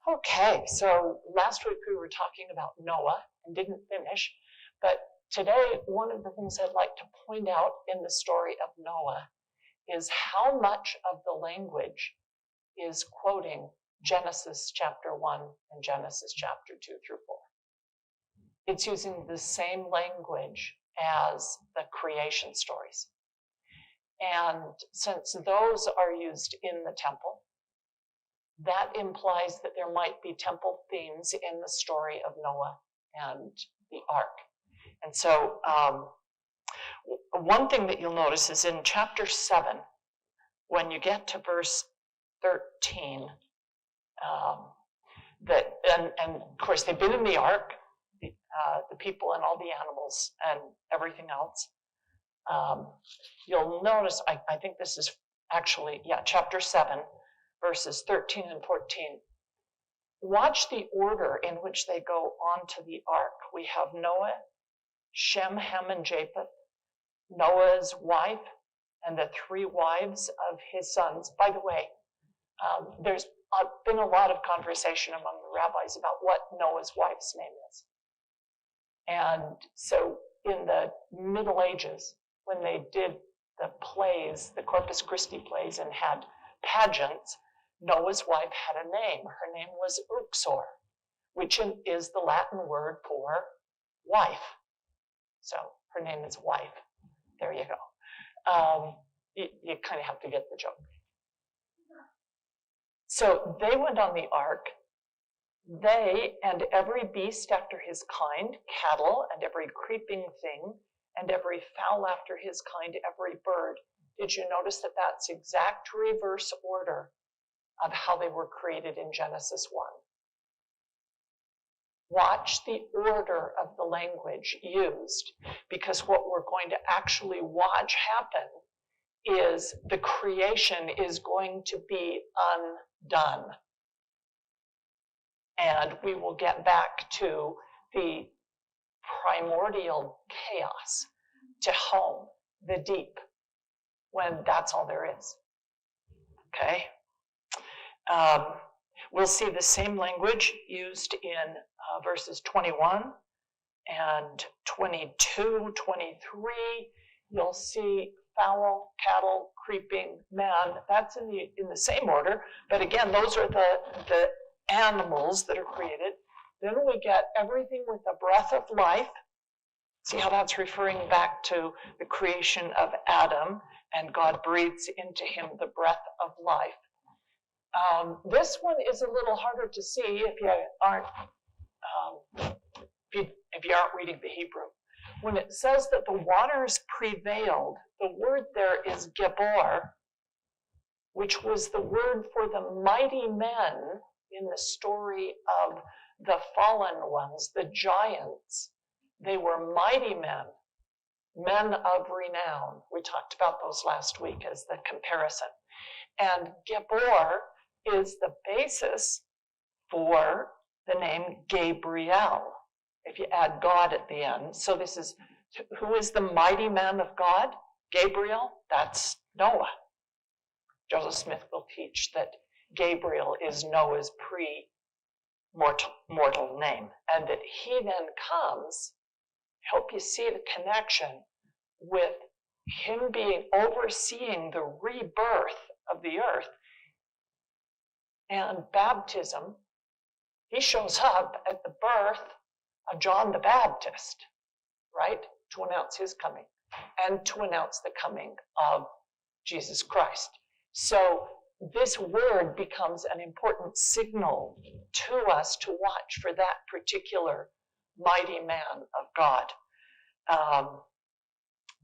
Okay, so last week we were talking about Noah and didn't finish, but today one of the things I'd like to point out in the story of Noah is how much of the language is quoting Genesis chapter 1 and Genesis chapter 2 through 4. It's using the same language as the creation stories. And since those are used in the temple, that implies that there might be temple themes in the story of Noah and the ark. And so one thing that you'll notice is in chapter 7, when you get to verse 13, and of course they've been in the ark, the people and all the animals and everything else. You'll notice, I think this is actually, chapter 7, verses 13 and 14. Watch the order in which they go onto the ark. We have Noah, Shem, Ham, and Japheth, Noah's wife, and the 3 wives of his sons. By the way, there's been a lot of conversation among the rabbis about what Noah's wife's name is. And so in the Middle Ages, when they did the plays, the Corpus Christi plays, and had pageants, Noah's wife had a name. Her name was Uxor, which is the Latin word for wife. So her name is wife. There you go. You kind of have to get the joke. So they went on the ark. They and every beast after his kind, cattle and every creeping thing, and every fowl after his kind, every bird. Did you notice that that's exact reverse order of how they were created in Genesis 1? Watch the order of the language used, because what we're going to actually watch happen is the creation is going to be undone. And we will get back to the primordial chaos, to home, the deep, when that's all there is. Okay? We'll see the same language used in verses 21 and 22, 23. You'll see fowl, cattle, creeping, man. That's in the same order. But again, those are the animals that are created. Then we get everything with the breath of life. See how that's referring back to the creation of Adam, and God breathes into him the breath of life. This one is a little harder to see if you aren't reading the Hebrew. When it says that the waters prevailed, the word there is Gebor, which was the word for the mighty men in the story of the fallen ones, the giants. They were mighty men, men of renown. We talked about those last week as the comparison. And Gebor is the basis for the name Gabriel, if you add God at the end. So this is, who is the mighty man of God? Gabriel, that's Noah. Joseph Smith will teach that Gabriel is Noah's pre-mortal name, and that he then comes, I hope you see the connection with him being overseeing the rebirth of the earth and baptism. He shows up at the birth of John the Baptist, right, to announce his coming and to announce the coming of Jesus Christ. So this word becomes an important signal to us to watch for that particular mighty man of God.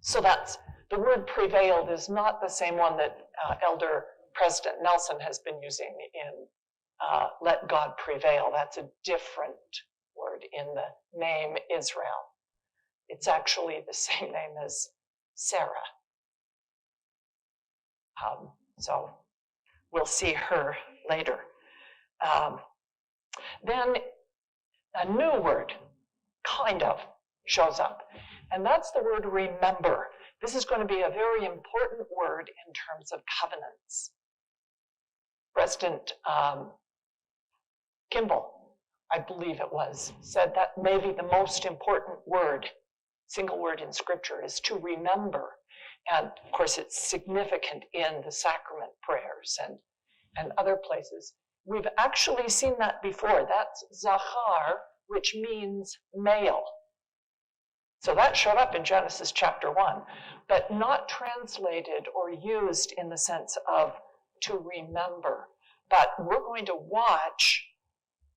So that's, the word prevailed is not the same one that Elder President Nelson has been using in Let God Prevail. That's a different word in the name Israel. It's actually the same name as Sarah. So we'll see her later. Then a new word, kind of, shows up. And that's the word remember. This is going to be a very important word in terms of covenants. President Kimball, I believe it was, said that maybe the most important word, single word in Scripture, is to remember. And of course, it's significant in the sacrament prayers and other places. We've actually seen that before. That's Zachar, which means male. So that showed up in Genesis chapter 1, but not translated or used in the sense of to remember. But we're going to watch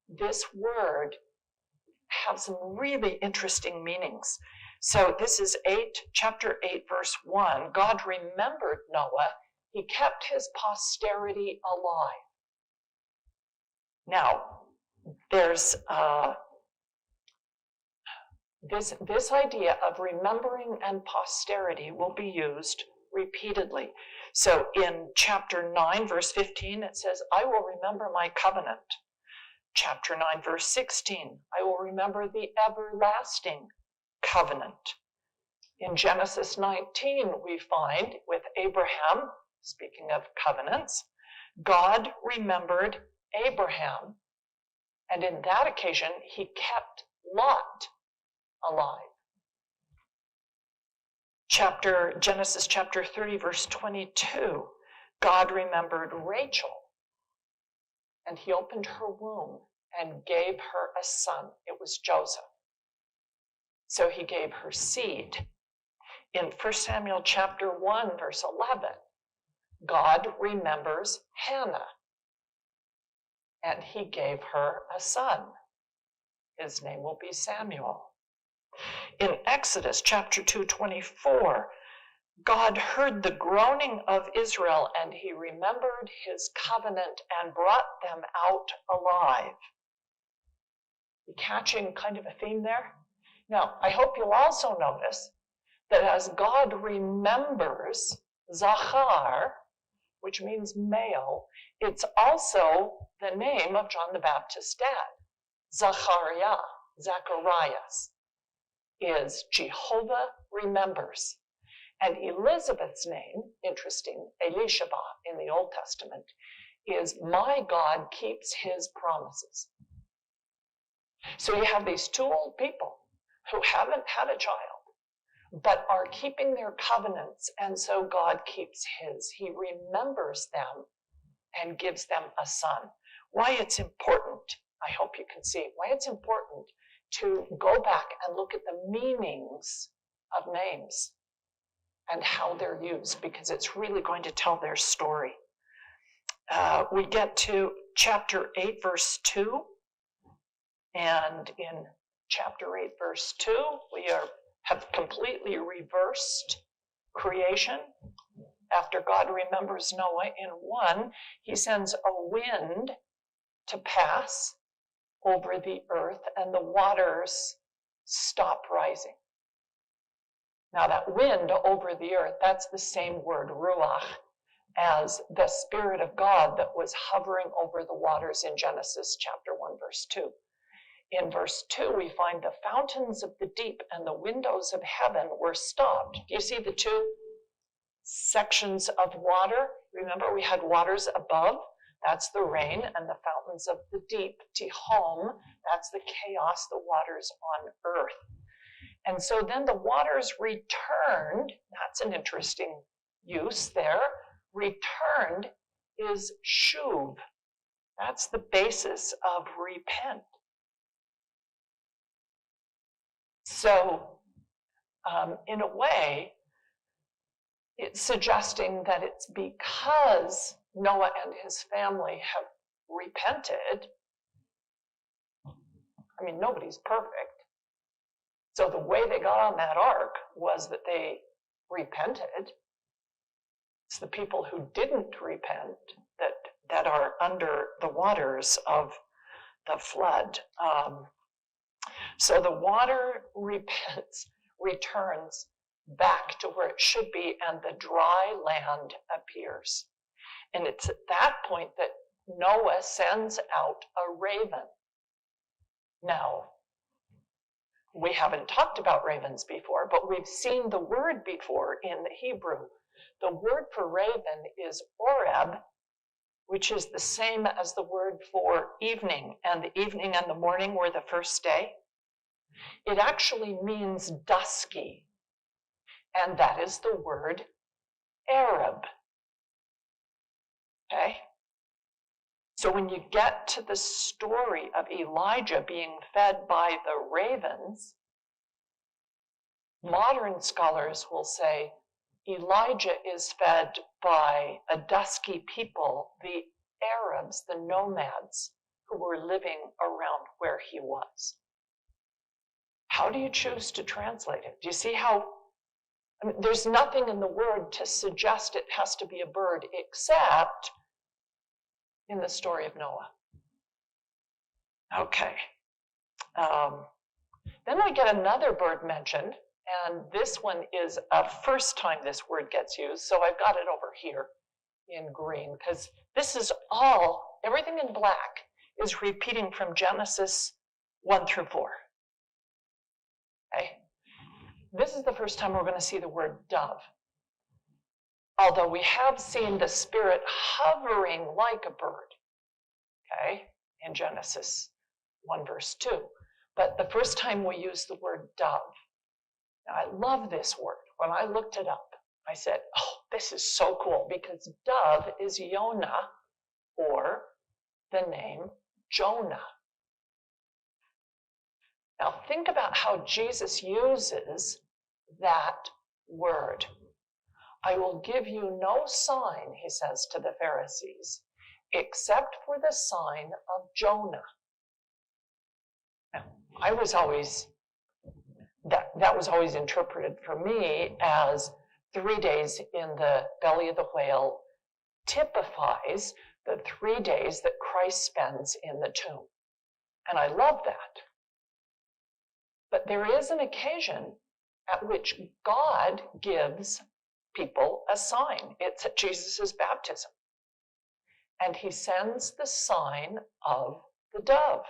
this word have some really interesting meanings. So this is chapter 8, verse 1. God remembered Noah. He kept his posterity alive. Now, there's this idea of remembering and posterity will be used repeatedly. So in chapter 9, verse 15, it says, I will remember my covenant. Chapter 9, verse 16, I will remember the everlasting covenant. In Genesis 19, we find with Abraham, speaking of covenants, God remembered Abraham, and in that occasion, he kept Lot alive. Genesis chapter 30, verse 22, God remembered Rachel, and he opened her womb and gave her a son. It was Joseph. So he gave her seed. In 1 Samuel chapter 1, verse 11, God remembers Hannah, and he gave her a son. His name will be Samuel. In Exodus chapter 2:24, God heard the groaning of Israel, and he remembered his covenant and brought them out alive. You catching kind of a theme there? Now, I hope you'll also notice that as God remembers Zachar, which means male, it's also the name of John the Baptist's dad. Zacharias is Jehovah remembers. And Elizabeth's name, interesting, Elisheba in the Old Testament, is my God keeps his promises. So you have these two old people who haven't had a child, but are keeping their covenants, and so God keeps his. He remembers them and gives them a son. Why it's important, I hope you can see, why it's important to go back and look at the meanings of names and how they're used, because it's really going to tell their story. We get to chapter 8, verse 2, and in chapter 8, verse 2, we have completely reversed creation. After God remembers Noah in 1, he sends a wind to pass over the earth, and the waters stop rising. Now that wind over the earth, that's the same word, ruach, as the Spirit of God that was hovering over the waters in Genesis chapter 1, verse 2. In verse 2, we find the fountains of the deep and the windows of heaven were stopped. Do you see the two sections of water? Remember, we had waters above. That's the rain, and the fountains of the deep, Tihom, that's the chaos, the waters on earth. And so then the waters returned. That's an interesting use there. Returned is shuv. That's the basis of repent. So in a way, it's suggesting that it's because Noah and his family have repented. I mean, nobody's perfect. So the way they got on that ark was that they repented. It's the people who didn't repent that are under the waters of the flood. So the water returns back to where it should be, and the dry land appears. And it's at that point that Noah sends out a raven. Now, we haven't talked about ravens before, but we've seen the word before in the Hebrew. The word for raven is oreb, which is the same as the word for evening, and the evening and the morning were the first day. It actually means dusky, and that is the word Arab. Okay? So when you get to the story of Elijah being fed by the ravens, modern scholars will say Elijah is fed by a dusky people, the Arabs, the nomads who were living around where he was. How do you choose to translate it? Do you see how there's nothing in the word to suggest it has to be a bird except in the story of Noah? Okay. Then we get another bird mentioned, and this one is a first time this word gets used, so I've got it over here in green, because this is all, everything in black is repeating from Genesis 1 through 4. Okay? This is the first time we're going to see the word dove. Although we have seen the Spirit hovering like a bird, okay, in Genesis 1 verse 2. But the first time we use the word dove. Now, I love this word. When I looked it up, I said, oh, this is so cool, because dove is Yonah, or the name Jonah. Now, think about how Jesus uses that word. I will give you no sign, he says to the Pharisees, except for the sign of Jonah. Now, I was always, that was always interpreted for me as 3 days in the belly of the whale typifies the 3 days that Christ spends in the tomb. And I love that. But there is an occasion at which God gives people a sign. It's at Jesus' baptism. And he sends the sign of the dove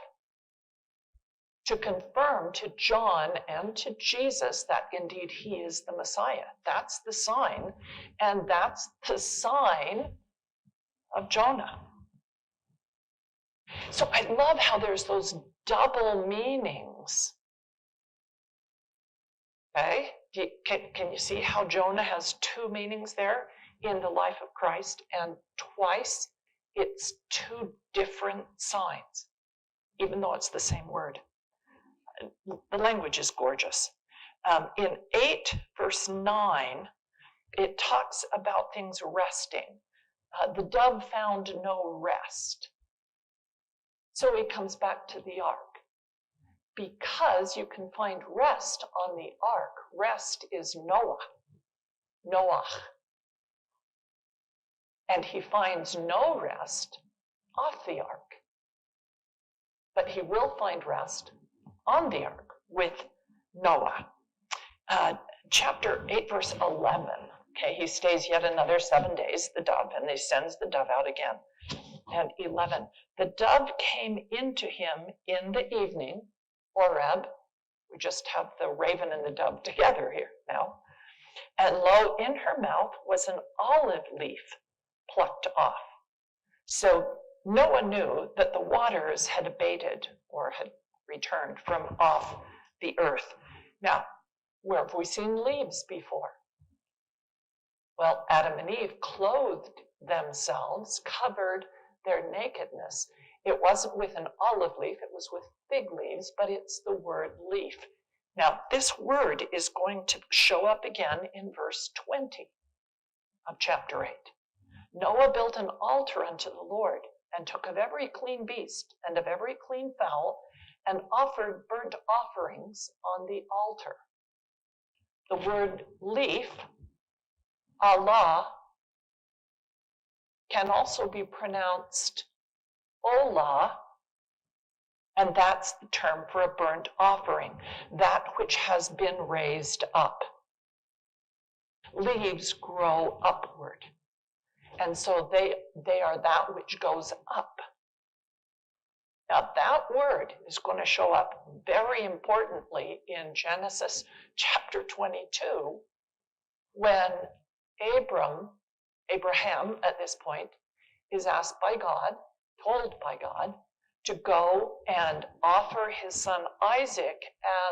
to confirm to John and to Jesus that indeed he is the Messiah. That's the sign, and that's the sign of Jonah. So I love how there's those double meanings. Okay? Can you see how Jonah has two meanings there in the life of Christ? And twice it's two different signs, even though it's the same word. The language is gorgeous. In 8 verse 9, it talks about things resting. The dove found no rest. So he comes back to the ark. Because you can find rest on the ark. Rest is Noah. And he finds no rest off the ark. But he will find rest on the ark with Noah. Chapter 8, verse 11. Okay, he stays yet another 7 days, the dove, and he sends the dove out again. And 11, the dove came into him in the evening, Oreb. We just have the raven and the dove together here now. And lo, in her mouth was an olive leaf plucked off. So Noah knew that the waters had abated or had returned from off the earth. Now, where have we seen leaves before? Well, Adam and Eve clothed themselves, covered their nakedness. It wasn't with an olive leaf, it was with fig leaves, but it's the word leaf. Now, this word is going to show up again in verse 20 of chapter 8. Noah built an altar unto the Lord, and took of every clean beast and of every clean fowl, and offered burnt offerings on the altar. The word leaf, Allah, can also be pronounced Olah, and that's the term for a burnt offering, that which has been raised up. Leaves grow upward, and so they are that which goes up. Now that word is going to show up very importantly in Genesis chapter 22, when Abraham at this point is asked by God, told by God, to go and offer his son Isaac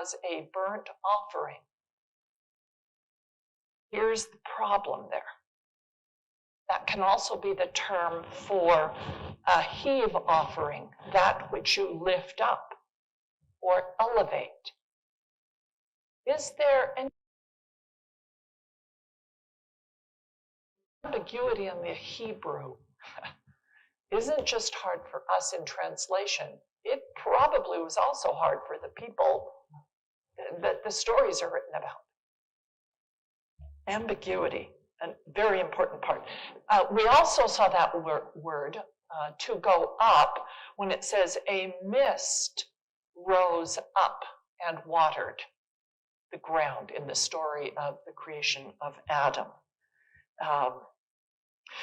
as a burnt offering. Here's the problem there. That can also be the term for a heave offering, that which you lift up or elevate. Is there any ambiguity in the Hebrew? Isn't just hard for us in translation. It probably was also hard for the people that the stories are written about. Ambiguity, a very important part. We also saw that word to go up when it says a mist rose up and watered the ground in the story of the creation of Adam.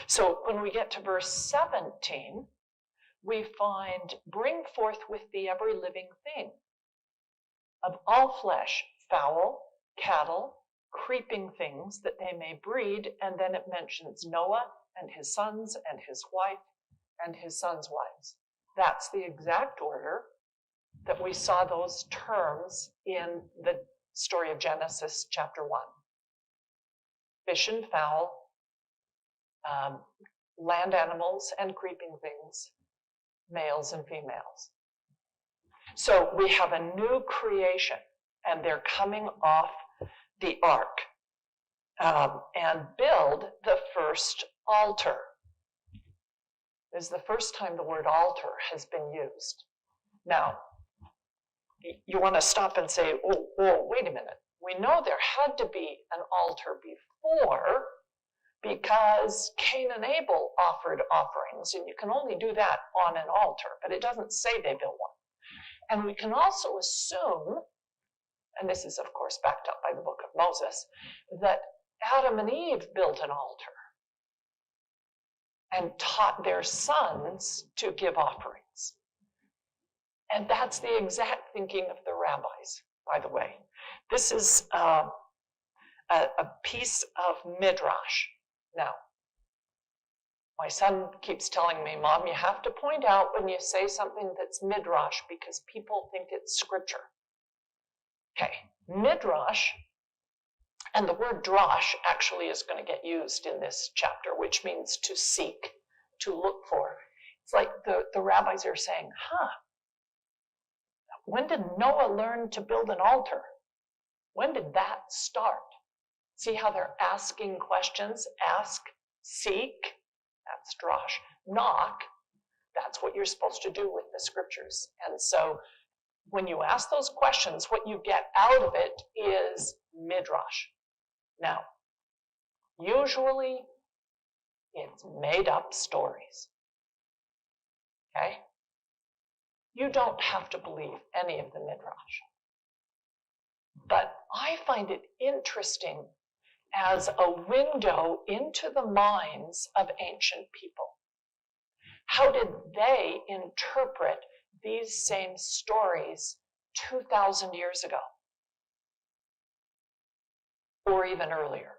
So when we get to verse 17, we find, bring forth with thee every living thing of all flesh, fowl, cattle, creeping things, that they may breed. And then it mentions Noah and his sons and his wife and his sons' wives. That's the exact order that we saw those terms in the story of Genesis chapter 1. Fish and fowl, land animals and creeping things, males and females. So we have a new creation, and they're coming off the ark and build the first altar. This is the first time the word altar has been used. Now, you want to stop and say, oh, wait a minute. We know there had to be an altar before, because Cain and Abel offered offerings, and you can only do that on an altar, but it doesn't say they built one. And we can also assume, and this is of course backed up by the book of Moses, that Adam and Eve built an altar and taught their sons to give offerings. And that's the exact thinking of the rabbis, by the way. This is a piece of midrash. Now, my son keeps telling me, Mom, you have to point out when you say something that's midrash because people think it's scripture. Okay, midrash, and the word drash actually is going to get used in this chapter, which means to seek, to look for. It's like the rabbis are saying, when did Noah learn to build an altar? When did that start? See how they're asking questions? Ask, seek, that's drash. Knock, that's what you're supposed to do with the scriptures. And so when you ask those questions, what you get out of it is midrash. Now, usually it's made up stories. Okay? You don't have to believe any of the midrash. But I find it interesting as a window into the minds of ancient people. How did they interpret these same stories 2,000 years ago? Or even earlier?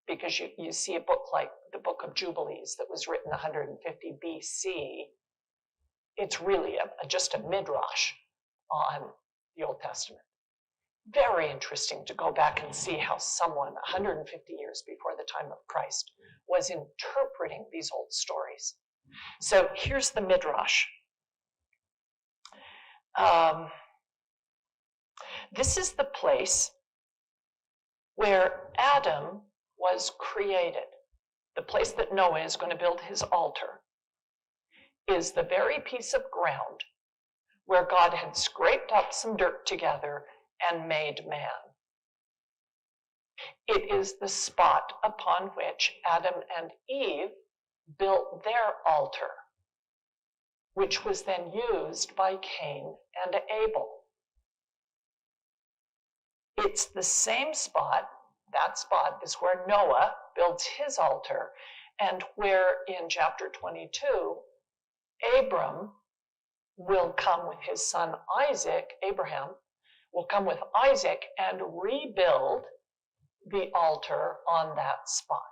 Because you see a book like the Book of Jubilees that was written 150 BC. It's really just a midrash on the Old Testament. Very interesting to go back and see how someone 150 years before the time of Christ was interpreting these old stories. So here's the midrash. This is the place where Adam was created. The place that Noah is going to build his altar is the very piece of ground where God had scraped up some dirt together and made man. It is the spot upon which Adam and Eve built their altar, which was then used by Cain and Abel. It's the same spot, that spot is where Noah builds his altar, and where in chapter 22, Abram will come with his son Isaac, Abraham, will come with Isaac and rebuild the altar on that spot.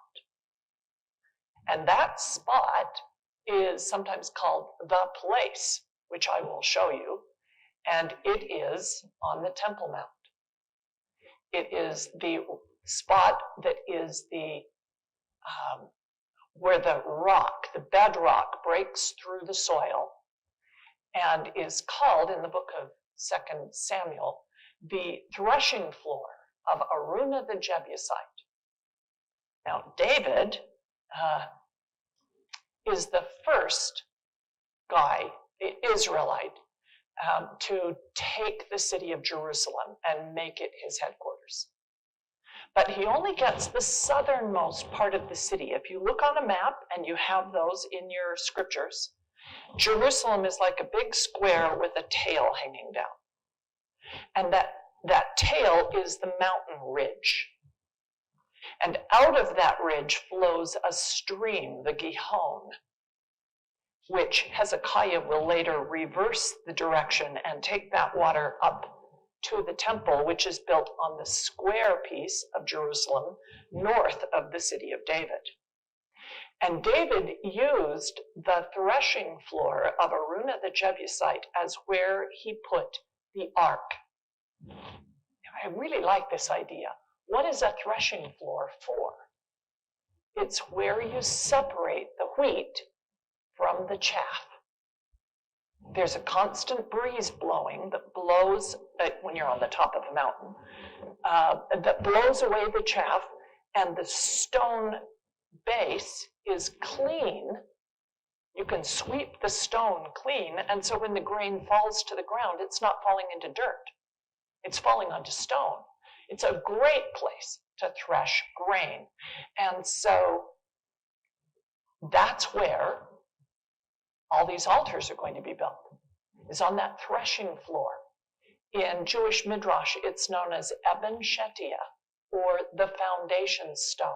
And that spot is sometimes called the place, which I will show you, and it is on the Temple Mount. It is the spot that is the where the rock, the bedrock, breaks through the soil, and is called in the book of 2 Samuel the threshing floor of Araunah the Jebusite. Now, David is the first guy, Israelite, to take the city of Jerusalem and make it his headquarters. But he only gets the southernmost part of the city. If you look on a map, and you have those in your scriptures, Jerusalem is like a big square with a tail hanging down. And that tail is the mountain ridge. And out of that ridge flows a stream, the Gihon, which Hezekiah will later reverse the direction and take that water up to the temple, which is built on the square piece of Jerusalem north of the city of David. And David used the threshing floor of Araunah the Jebusite as where he put the ark. I really like this idea. What is a threshing floor for? It's where you separate the wheat from the chaff. There's a constant breeze blowing that blows, when you're on the top of a mountain, that blows away the chaff, and the stone base is clean. You can sweep the stone clean, and so when the grain falls to the ground, it's not falling into dirt. It's falling onto stone. It's a great place to thresh grain. And so that's where all these altars are going to be built, is on that threshing floor. In Jewish Midrash, it's known as Eben Shetia, or the foundation stone.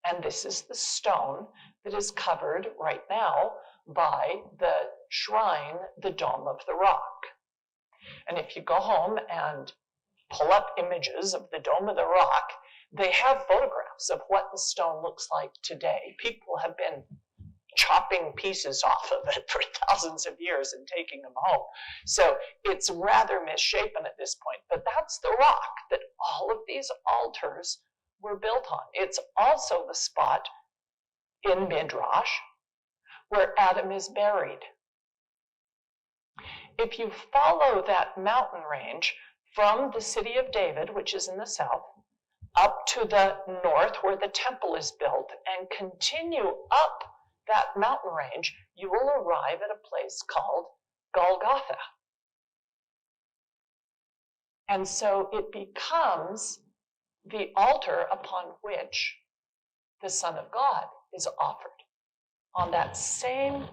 And this is the stone that is covered right now by the shrine, the Dome of the Rock. And if you go home and pull up images of the Dome of the Rock, they have photographs of what the stone looks like today. People have been chopping pieces off of it for thousands of years and taking them home. So it's rather misshapen at this point, but that's the rock that all of these altars were built on. It's also the spot in Midrash where Adam is buried. If you follow that mountain range from the city of David, which is in the south, up to the north where the temple is built, and continue up that mountain range, you will arrive at a place called Golgotha. And so it becomes the altar upon which the Son of God is offered on that same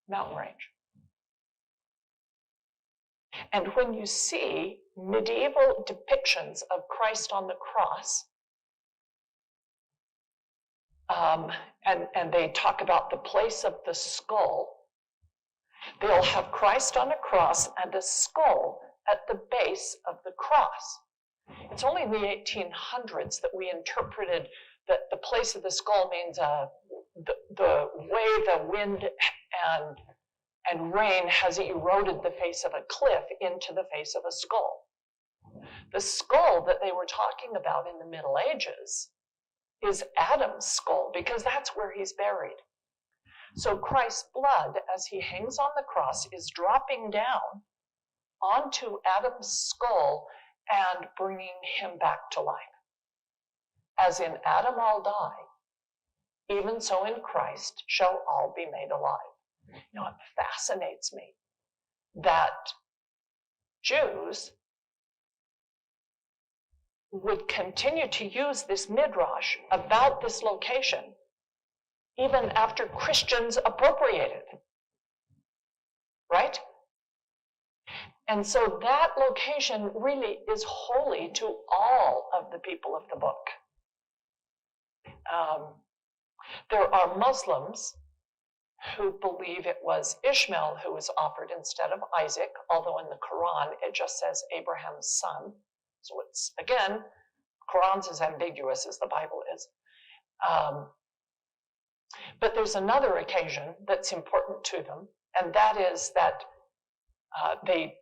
mountain range. And when you see medieval depictions of Christ on the cross, and they talk about the place of the skull, they'll have Christ on a cross and a skull at the base of the cross. It's only in the 1800s that we interpreted that the place of the skull means the way the wind and rain has eroded the face of a cliff into the face of a skull. The skull that they were talking about in the Middle Ages is Adam's skull, because that's where he's buried. So Christ's blood, as he hangs on the cross, is dropping down onto Adam's skull and bringing him back to life. As in Adam all die, even so in Christ shall all be made alive. You know, it fascinates me that Jews would continue to use this midrash about this location even after Christians appropriated it, right? And so that location really is holy to all of the people of the book. There are Muslims who believe it was Ishmael who was offered instead of Isaac, although in the Quran it just says Abraham's son. So it's, again, Quran's as ambiguous as the Bible is. But there's another occasion that's important to them, and that is that they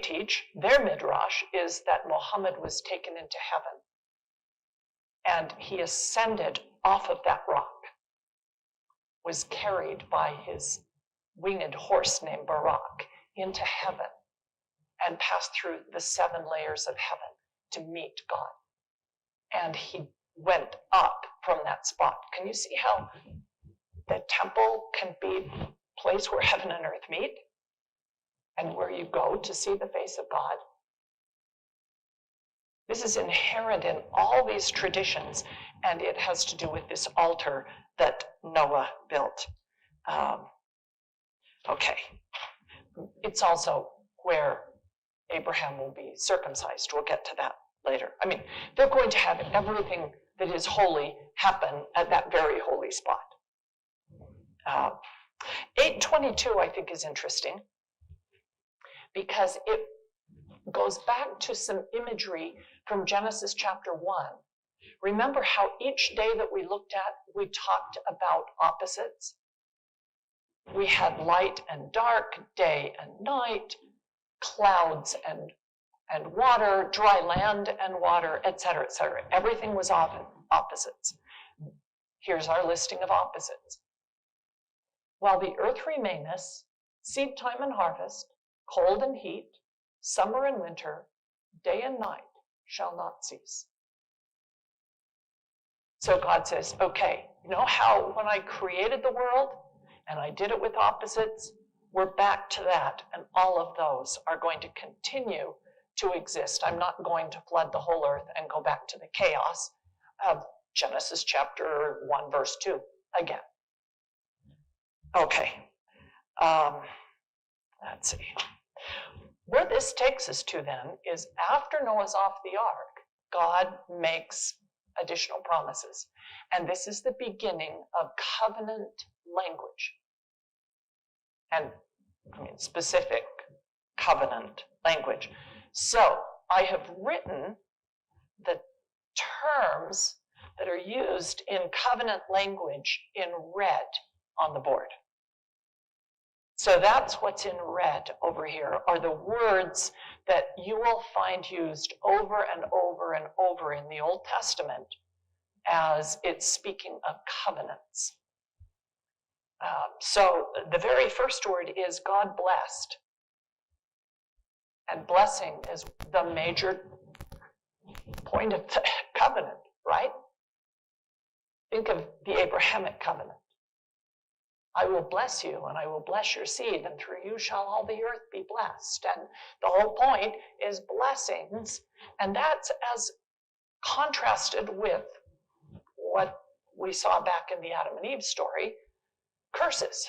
teach, their midrash is that Muhammad was taken into heaven, and he ascended off of that rock, was carried by his winged horse named Barak into heaven, and passed through the 7 layers of heaven to meet God. And he went up from that spot. Can you see how the temple can be a place where heaven and earth meet, and where you go to see the face of God? This is inherent in all these traditions, and it has to do with this altar that Noah built. Okay. It's also where Abraham will be circumcised. We'll get to that later. I mean, they're going to have everything that is holy happen at that very holy spot. 8:22, I think, is interesting because it goes back to some imagery from Genesis chapter 1. Remember how each day that we looked at, we talked about opposites? We had light and dark, day and night, clouds and water, dry land and water, etc., etc. Everything was often opposites. Here's our listing of opposites. While the earth remaineth, seed time and harvest, cold and heat, summer and winter, day and night shall not cease. So God says, okay, you know how when I created the world and I did it with opposites, we're back to that, and all of those are going to continue to exist. I'm not going to flood the whole earth and go back to the chaos of Genesis chapter 1, verse 2 again. Okay, let's see. Where this takes us to then is after Noah's off the ark, God makes additional promises. And this is the beginning of covenant language. And I mean specific covenant language. So I have written the terms that are used in covenant language in red on the board. So that's what's in red over here, are the words that you will find used over and over and over in the Old Testament as it's speaking of covenants. So the very first word is God blessed. And blessing is the major point of the covenant, right? Think of the Abrahamic covenant. I will bless you, and I will bless your seed, and through you shall all the earth be blessed. And the whole point is blessings, and that's as contrasted with what we saw back in the Adam and Eve story, curses.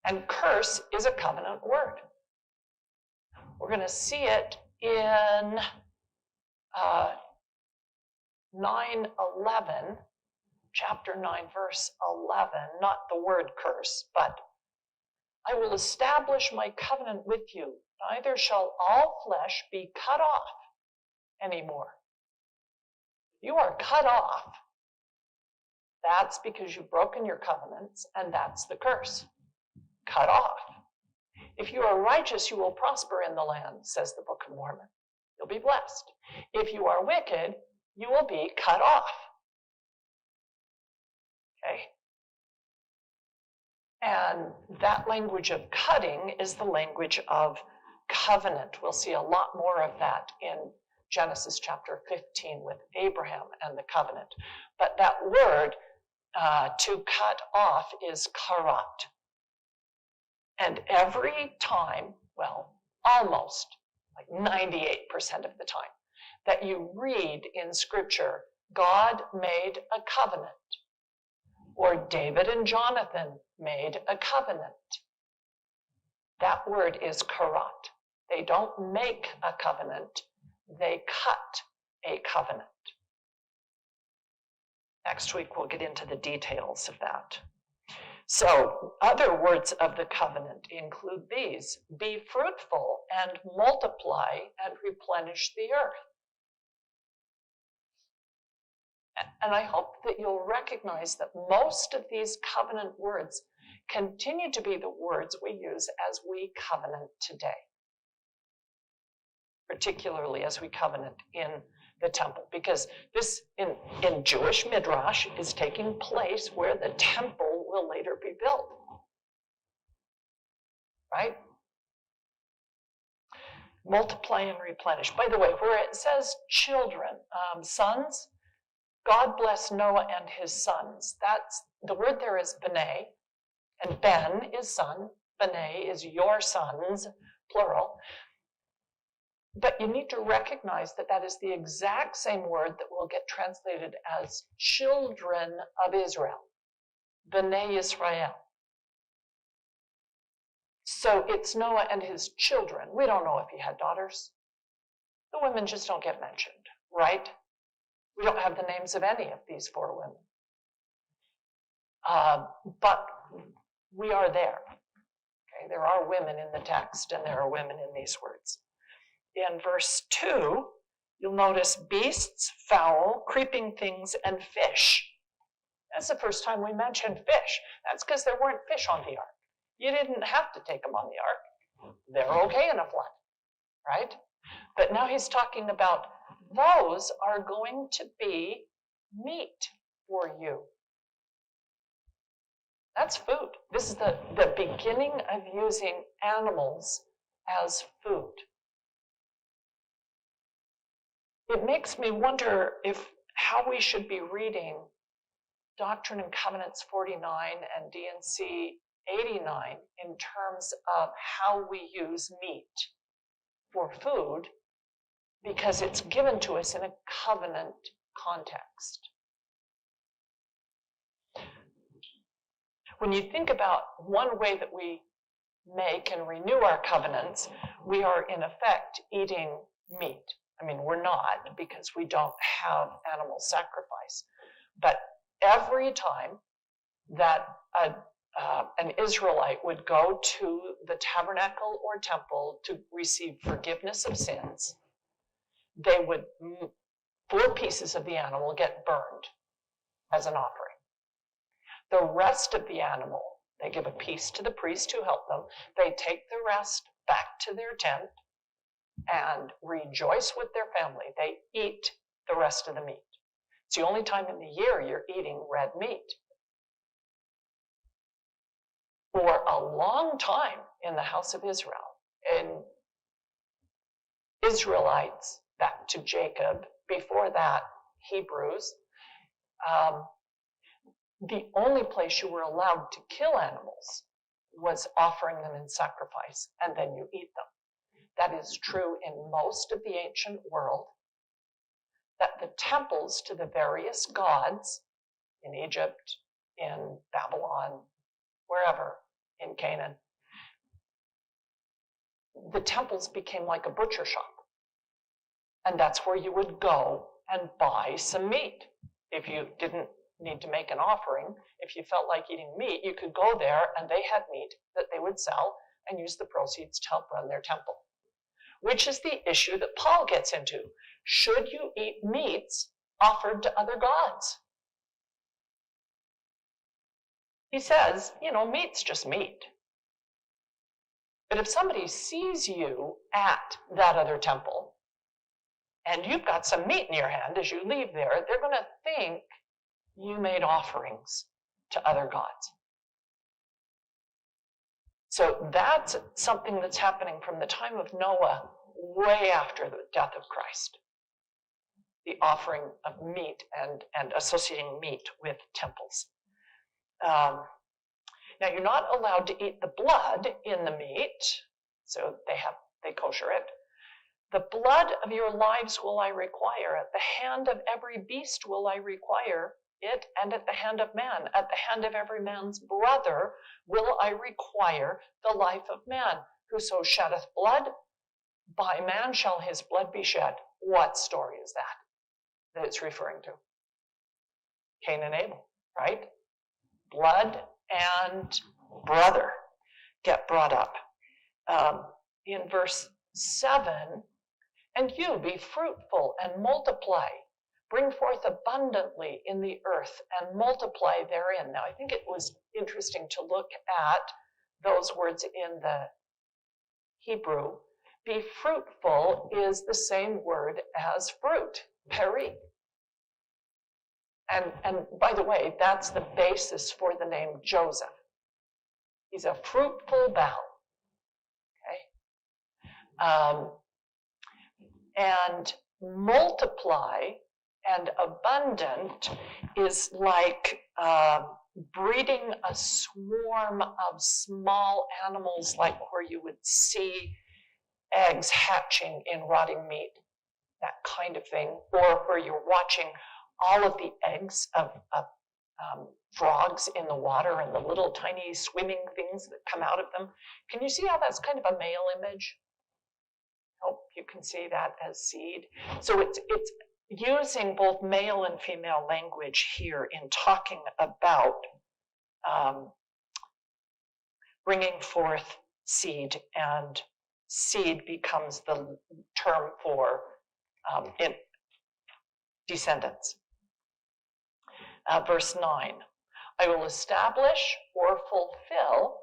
And curse is a covenant word. We're going to see it in 9:11. Chapter 9, verse 11, not the word curse, but I will establish my covenant with you. Neither shall all flesh be cut off anymore. You are cut off. That's because you've broken your covenants, and that's the curse. Cut off. If you are righteous, you will prosper in the land, says the Book of Mormon. You'll be blessed. If you are wicked, you will be cut off. Okay. And that language of cutting is the language of covenant. We'll see a lot more of that in Genesis chapter 15 with Abraham and the covenant. But that word to cut off is karat. And every time, well, almost like 98% of the time that you read in Scripture, God made a covenant. Or David and Jonathan made a covenant. That word is karat. They don't make a covenant, they cut a covenant. Next week we'll get into the details of that. So, other words of the covenant include these: be fruitful and multiply and replenish the earth. And I hope that you'll recognize that most of these covenant words continue to be the words we use as we covenant today, particularly as we covenant in the temple, because this in Jewish Midrash is taking place where the temple will later be built, right? Multiply and replenish. By the way, where it says children, sons, God bless Noah and his sons. That's the word there is b'nai, and ben is son, b'nai is your sons, plural. But you need to recognize that that is the exact same word that will get translated as children of Israel, b'nai Yisrael. So it's Noah and his children. We don't know if he had daughters. The women just don't get mentioned, right? We don't have the names of any of these 4 women. But we are there. Okay? There are women in the text, and there are women in these words. In verse 2, you'll notice beasts, fowl, creeping things, and fish. That's the first time we mentioned fish. That's because there weren't fish on the ark. You didn't have to take them on the ark. They're okay in a flood, right? But now he's talking about those are going to be meat for you. That's food. This is the beginning of using animals as food. It makes me wonder how we should be reading Doctrine and Covenants 49 and D&C 89 in terms of how we use meat for food, because it's given to us in a covenant context. When you think about one way that we make and renew our covenants, we are in effect eating meat. I mean, we're not, because we don't have animal sacrifice. But every time that an Israelite would go to the tabernacle or temple to receive forgiveness of sins, they would, 4 pieces of the animal get burned as an offering. The rest of the animal, they give a piece to the priest who helped them. They take the rest back to their tent and rejoice with their family. They eat the rest of the meat. It's the only time in the year you're eating red meat. For a long time in the house of Israel, and Israelites back to Jacob, before that, Hebrews, the only place you were allowed to kill animals was offering them in sacrifice, and then you eat them. That is true in most of the ancient world, that the temples to the various gods in Egypt, in Babylon, wherever, in Canaan, the temples became like a butcher shop. And that's where you would go and buy some meat. If you didn't need to make an offering, if you felt like eating meat, you could go there and they had meat that they would sell and use the proceeds to help run their temple. Which is the issue that Paul gets into. Should you eat meats offered to other gods? He says, meat's just meat. But if somebody sees you at that other temple and you've got some meat in your hand as you leave there, they're going to think you made offerings to other gods. So that's something that's happening from the time of Noah way after the death of Christ. The offering of meat and associating meat with temples. Now you're not allowed to eat the blood in the meat, so they kosher it. The blood of your lives will I require. At the hand of every beast will I require it, and at the hand of man. At the hand of every man's brother will I require the life of man. Whoso sheddeth blood, by man shall his blood be shed. What story is that it's referring to? Cain and Abel, right? Blood and brother get brought up. In verse 7, and you be fruitful and multiply, bring forth abundantly in the earth and multiply therein. Now, I think it was interesting to look at those words in the Hebrew. Be fruitful is the same word as fruit, peri. And by the way, that's the basis for the name Joseph. He's a fruitful bough. Okay? And multiply and abundant is like breeding a swarm of small animals, like where you would see eggs hatching in rotting meat, that kind of thing, or where you're watching all of the eggs of frogs in the water and the little tiny swimming things that come out of them. Can you see how that's kind of a male image? Hope you can see that as seed. So it's using both male and female language here in talking about bringing forth seed, and seed becomes the term for descendants. Verse 9, I will establish or fulfill,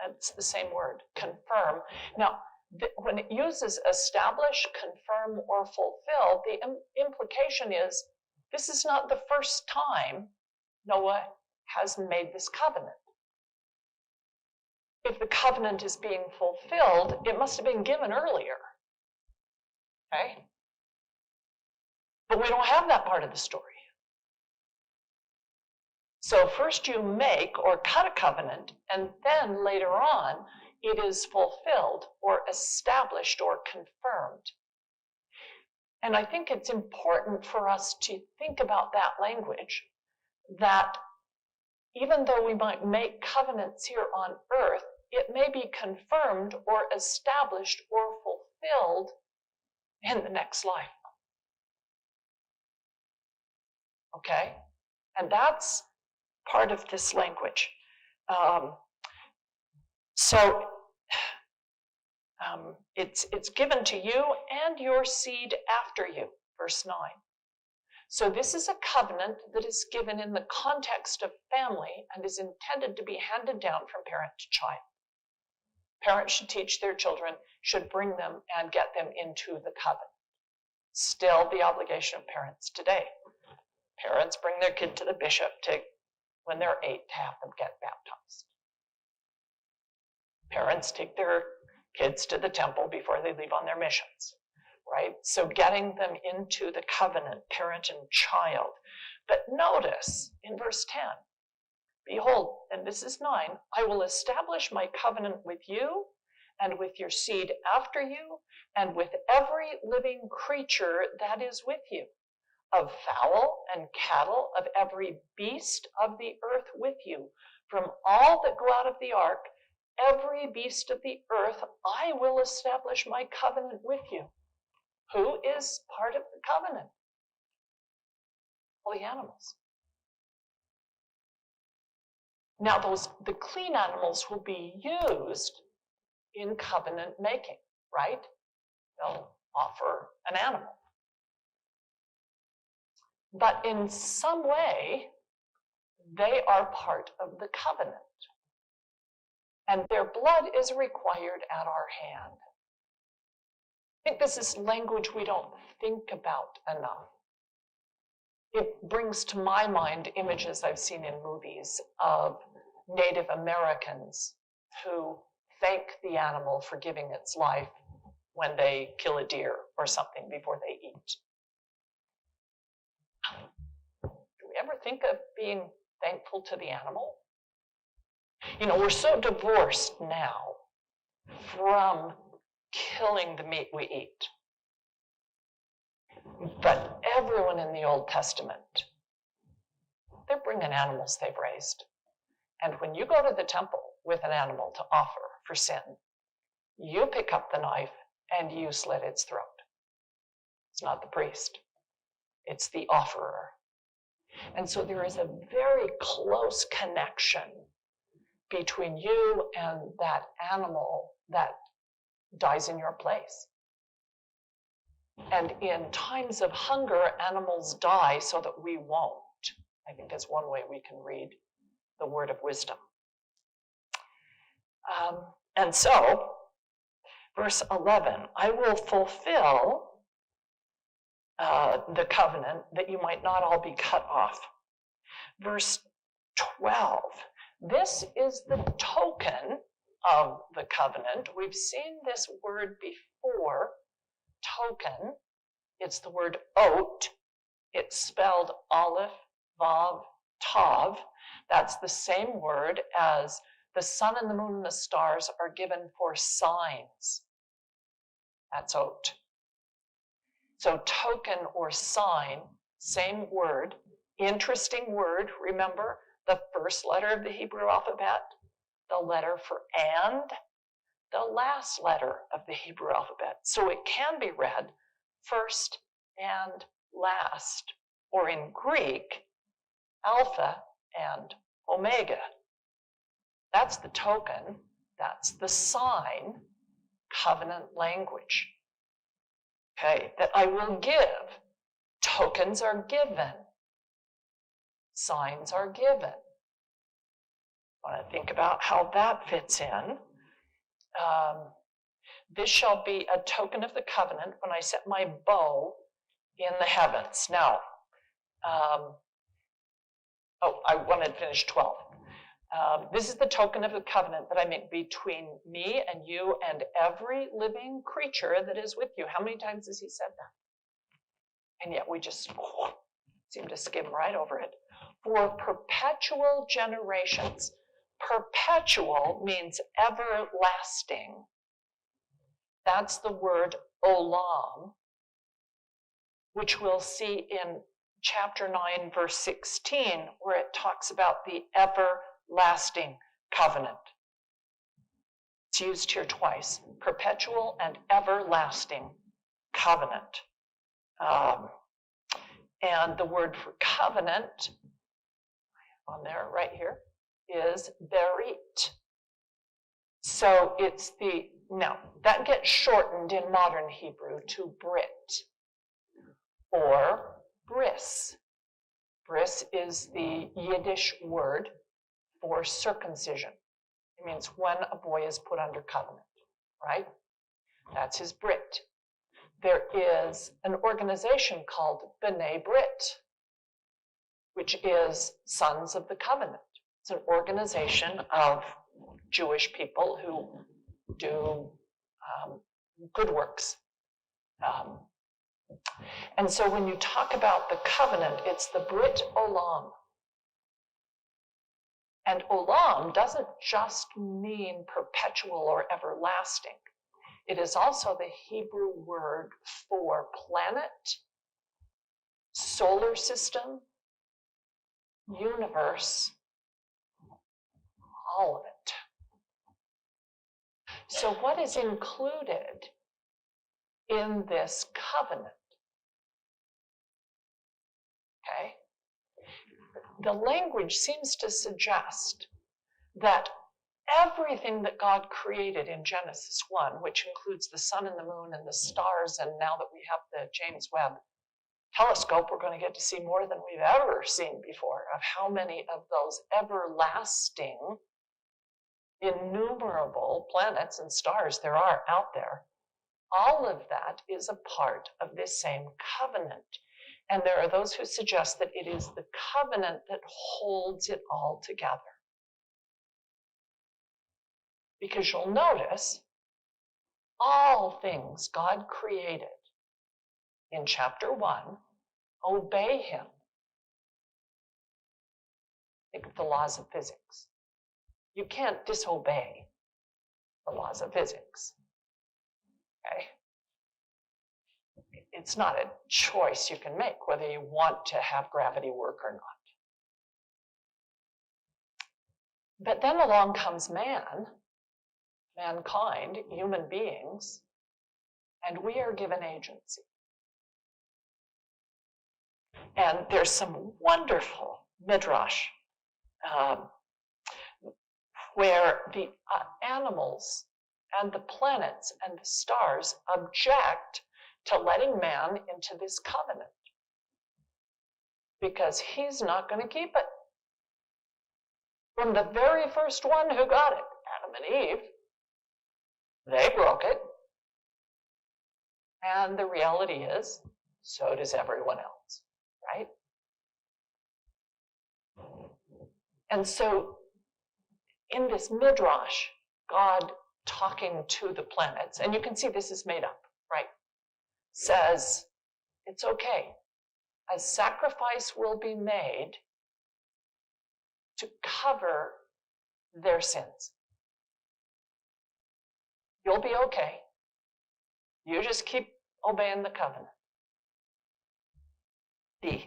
that's the same word, confirm. Now, when it uses establish, confirm, or fulfill, the implication is this is not the first time Noah has made this covenant. If the covenant is being fulfilled, it must have been given earlier. Okay? But we don't have that part of the story. So first you make or cut a covenant, and then later on, it is fulfilled or established or confirmed. And I think it's important for us to think about that language, that even though we might make covenants here on earth, it may be confirmed or established or fulfilled in the next life. Okay? And that's part of this language. So it's given to you and your seed after you, verse 9. So this is a covenant that is given in the context of family and is intended to be handed down from parent to child. Parents should teach their children, should bring them and get them into the covenant. Still the obligation of parents today. Parents bring their kid to the bishop when they're 8 to have them get baptized. Parents take their kids to the temple before they leave on their missions, right? So getting them into the covenant, parent and child. But notice in verse 10, behold, and this is 9, I will establish my covenant with you and with your seed after you and with every living creature that is with you, of fowl and cattle, of every beast of the earth with you, from all that go out of the ark, every beast of the earth, I will establish my covenant with you. Who is part of the covenant? All the animals. Now the clean animals will be used in covenant making, right? They'll offer an animal. But in some way, they are part of the covenant. And their blood is required at our hand. I think this is language we don't think about enough. It brings to my mind images I've seen in movies of Native Americans who thank the animal for giving its life when they kill a deer or something before they eat. Do we ever think of being thankful to the animal? You know, we're so divorced now from killing the meat we eat. But everyone in the Old Testament, they're bringing animals they've raised. And when you go to the temple with an animal to offer for sin, you pick up the knife and you slit its throat. It's not the priest, it's the offerer. And so there is a very close connection between you and that animal that dies in your place. And in times of hunger, animals die so that we won't. I think that's one way we can read the word of wisdom. And so, verse 11, I will fulfill the covenant that you might not all be cut off. Verse 12, this is the token of the covenant. We've seen this word before, token. It's the word ot. It's spelled aleph, vav, tav. That's the same word as the sun and the moon and the stars are given for signs. That's ot. So token or sign, same word. Interesting word, remember the first letter of the Hebrew alphabet, the letter for and, the last letter of the Hebrew alphabet. So it can be read first and last, or in Greek, alpha and omega. That's the token, that's the sign, covenant language. Okay, that I will give. Tokens are given. Signs are given. I want to think about how that fits in. This shall be a token of the covenant when I set my bow in the heavens. Now, I wanted to finish 12. This is the token of the covenant that I make between me and you and every living creature that is with you. How many times has he said that? And yet we just seem to skim right over it. For perpetual generations. Perpetual means everlasting. That's the word olam, which we'll see in chapter 9, verse 16, where it talks about the everlasting covenant. It's used here twice, perpetual and everlasting covenant. And the word for covenant, on there right here, is berit. So it's now that gets shortened in modern Hebrew to Brit or bris. Bris is the Yiddish word for circumcision. It means when a boy is put under covenant, right? That's his Brit. There is an organization called B'nai Brit, which is Sons of the Covenant. It's an organization of Jewish people who do good works. And so when you talk about the covenant, it's the Brit Olam. And Olam doesn't just mean perpetual or everlasting. It is also the Hebrew word for planet, solar system, universe, all of it. So what is included in this covenant? Okay. The language seems to suggest that everything that God created in Genesis 1, which includes the sun and the moon and the stars, and now that we have the James Webb telescope, we're going to get to see more than we've ever seen before of how many of those everlasting, innumerable planets and stars there are out there. All of that is a part of this same covenant. And there are those who suggest that it is the covenant that holds it all together. Because you'll notice all things God created in chapter 1 obey him. Think of the laws of physics. You can't disobey the laws of physics. Okay? It's not a choice you can make whether you want to have gravity work or not. But then along comes mankind, human beings, and we are given agency. And there's some wonderful midrash where the animals and the planets and the stars object to letting man into this covenant, because he's not going to keep it. From the very first one who got it, Adam and Eve, they broke it. And the reality is, so does everyone else, right? And so in this midrash, God talking to the planets, and you can see this is made up, right? Says, it's okay. A sacrifice will be made to cover their sins. You'll be okay. You just keep obeying the covenant. The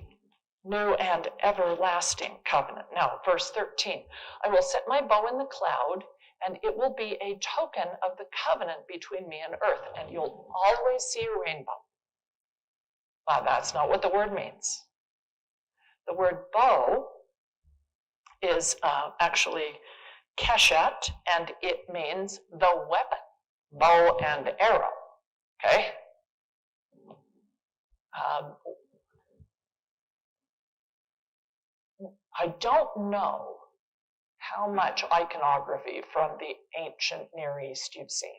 new and everlasting covenant. Now, verse 13, I will set my bow in the cloud, and it will be a token of the covenant between me and earth, and you'll always see a rainbow. Well, that's not what the word means. The word bow is actually keshet, and it means the weapon, bow and arrow, okay? I don't know how much iconography from the ancient Near East you've seen,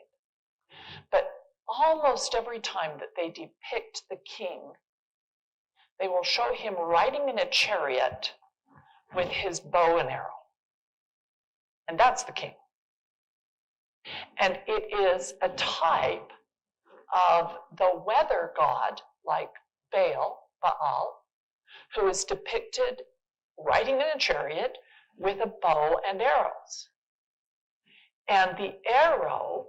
but almost every time that they depict the king, they will show him riding in a chariot with his bow and arrow. And that's the king. And it is a type of the weather god like Baal, who is depicted riding in a chariot with a bow and arrows. And the arrow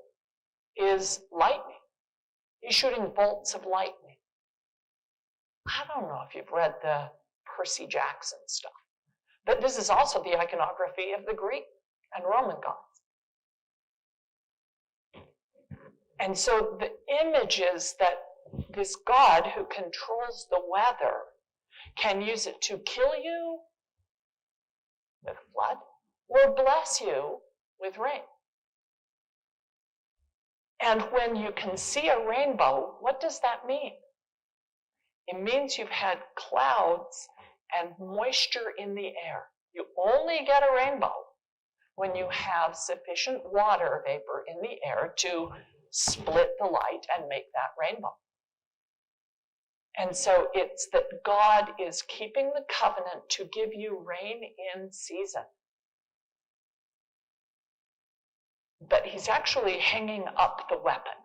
is lightning. He's shooting bolts of lightning. I don't know if you've read the Percy Jackson stuff, but this is also the iconography of the Greek and Roman gods. And so the image is that this God who controls the weather can use it to kill you with flood or bless you with rain. And when you can see a rainbow, what does that mean? It means you've had clouds and moisture in the air. You only get a rainbow when you have sufficient water vapor in the air to split the light and make that rainbow. And so it's that God is keeping the covenant to give you rain in season. But he's actually hanging up the weapon.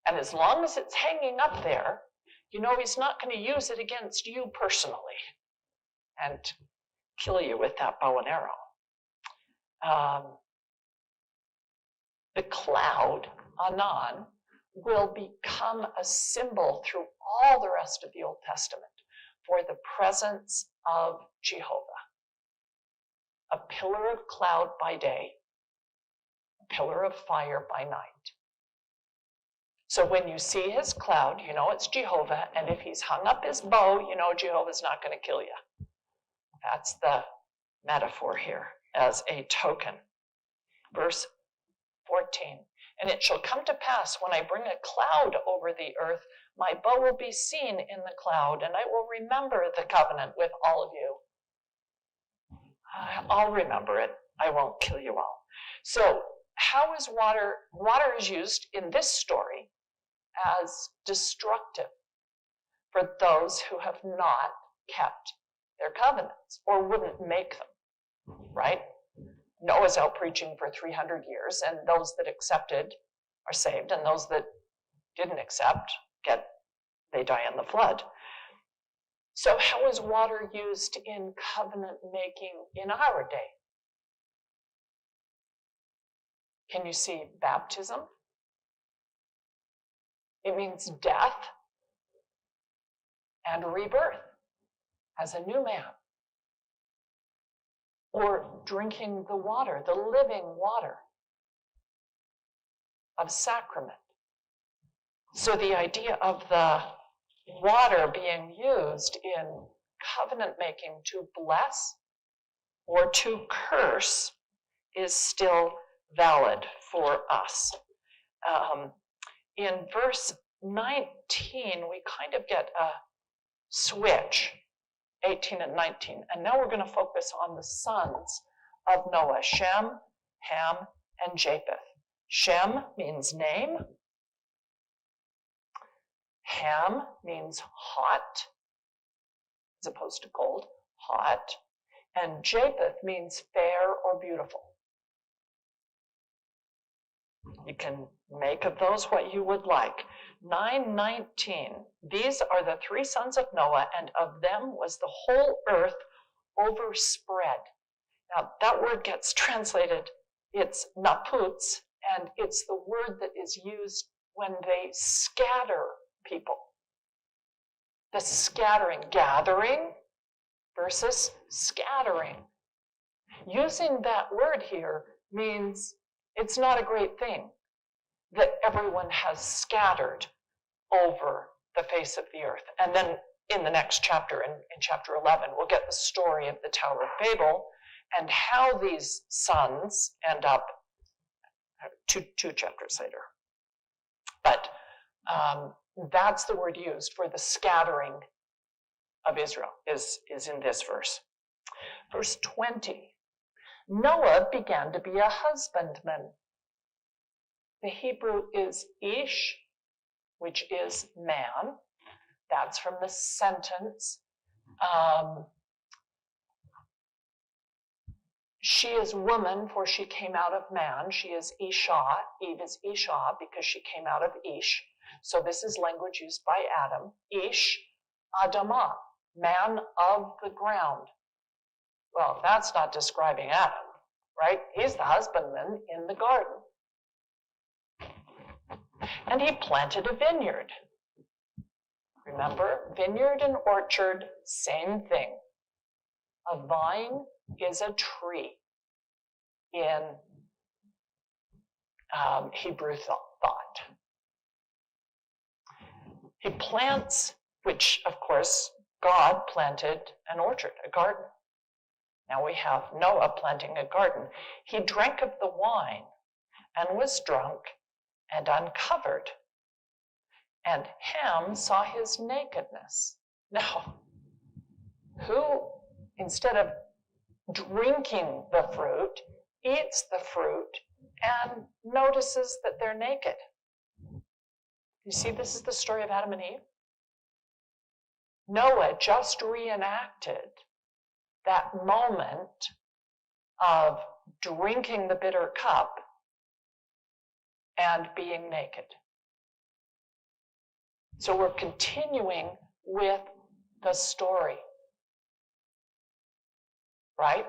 And as long as it's hanging up there, you know he's not going to use it against you personally and kill you with that bow and arrow. The cloud, Anan, will become a symbol through all the rest of the Old Testament for the presence of Jehovah. A pillar of cloud by day, a pillar of fire by night. So when you see his cloud, you know it's Jehovah, and if he's hung up his bow, you know Jehovah's not going to kill you. That's the metaphor here as a token. Verse 14, and it shall come to pass when I bring a cloud over the earth, my bow will be seen in the cloud, and I will remember the covenant with all of you. I'll remember it. I won't kill you all. So how is water? Water is used in this story as destructive for those who have not kept their covenants or wouldn't make them, right? Noah's out preaching for 300 years, and those that accepted are saved, and those that didn't accept, they die in the flood. So how is water used in covenant making in our day? Can you see baptism? It means death and rebirth as a new man. Or drinking the water, the living water of sacrament. So the idea of the water being used in covenant making to bless or to curse is still valid for us. In verse 19, we kind of get a switch, 18 and 19. And now we're going to focus on the sons of Noah, Shem, Ham, and Japheth. Shem means name. Ham means hot, as opposed to cold, hot. And Japheth means fair or beautiful. You can make of those what you would like. 9:19. These are the three sons of Noah, and of them was the whole earth overspread. Now, that word gets translated, it's naputz, and it's the word that is used when they scatter people. The scattering, gathering versus scattering. Using that word here means it's not a great thing that everyone has scattered over the face of the earth. And then in the next chapter, in chapter 11, we'll get the story of the Tower of Babel and how these sons end up two chapters later. But that's the word used for the scattering of Israel is in this verse. Verse 20, Noah began to be a husbandman. The Hebrew is ish, which is man. That's from the sentence. She is woman, for she came out of man. She is Isha. Eve is Isha because she came out of Ish. So this is language used by Adam. Ish, Adamah, man of the ground. Well, that's not describing Adam, right? He's the husbandman in the garden. And he planted a vineyard. Remember, vineyard and orchard, same thing. A vine is a tree in Hebrew thought. He plants, which of course God planted an orchard, a garden. Now we have Noah planting a garden. He drank of the wine and was drunk and uncovered. And Ham saw his nakedness. Now, who, instead of drinking the fruit, eats the fruit and notices that they're naked? You see, this is the story of Adam and Eve. Noah just reenacted that moment of drinking the bitter cup and being naked. So we're continuing with the story, right?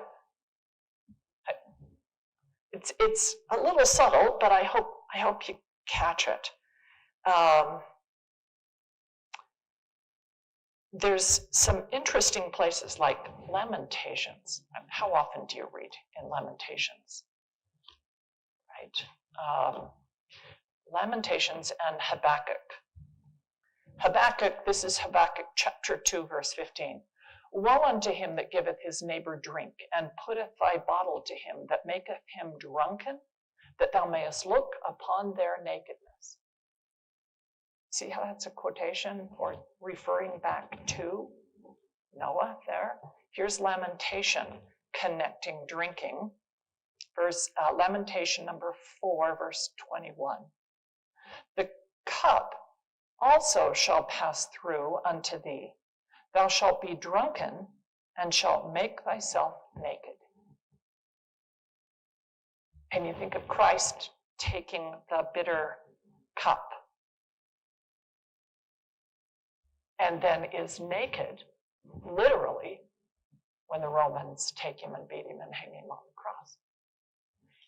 It's a little subtle, but I hope you catch it. There's some interesting places like Lamentations. How often do you read in Lamentations? Right? Lamentations and Habakkuk. Habakkuk, this is Habakkuk chapter 2, verse 15. Woe unto him that giveth his neighbor drink, and putteth thy bottle to him, that maketh him drunken, that thou mayest look upon their nakedness. See how that's a quotation or referring back to Noah there? Here's Lamentation connecting drinking. Lamentation number 4, verse 21. The cup also shall pass through unto thee. Thou shalt be drunken and shalt make thyself naked. And you think of Christ taking the bitter cup and then is naked, literally, when the Romans take him and beat him and hang him on the cross.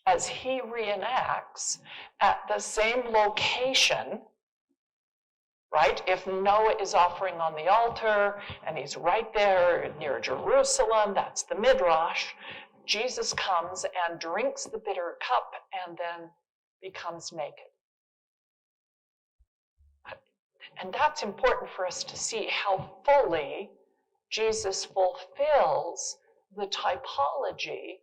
As he reenacts at the same location, right? If Noah is offering on the altar and he's right there near Jerusalem, that's the Midrash, Jesus comes and drinks the bitter cup and then becomes naked. And that's important for us to see how fully Jesus fulfills the typology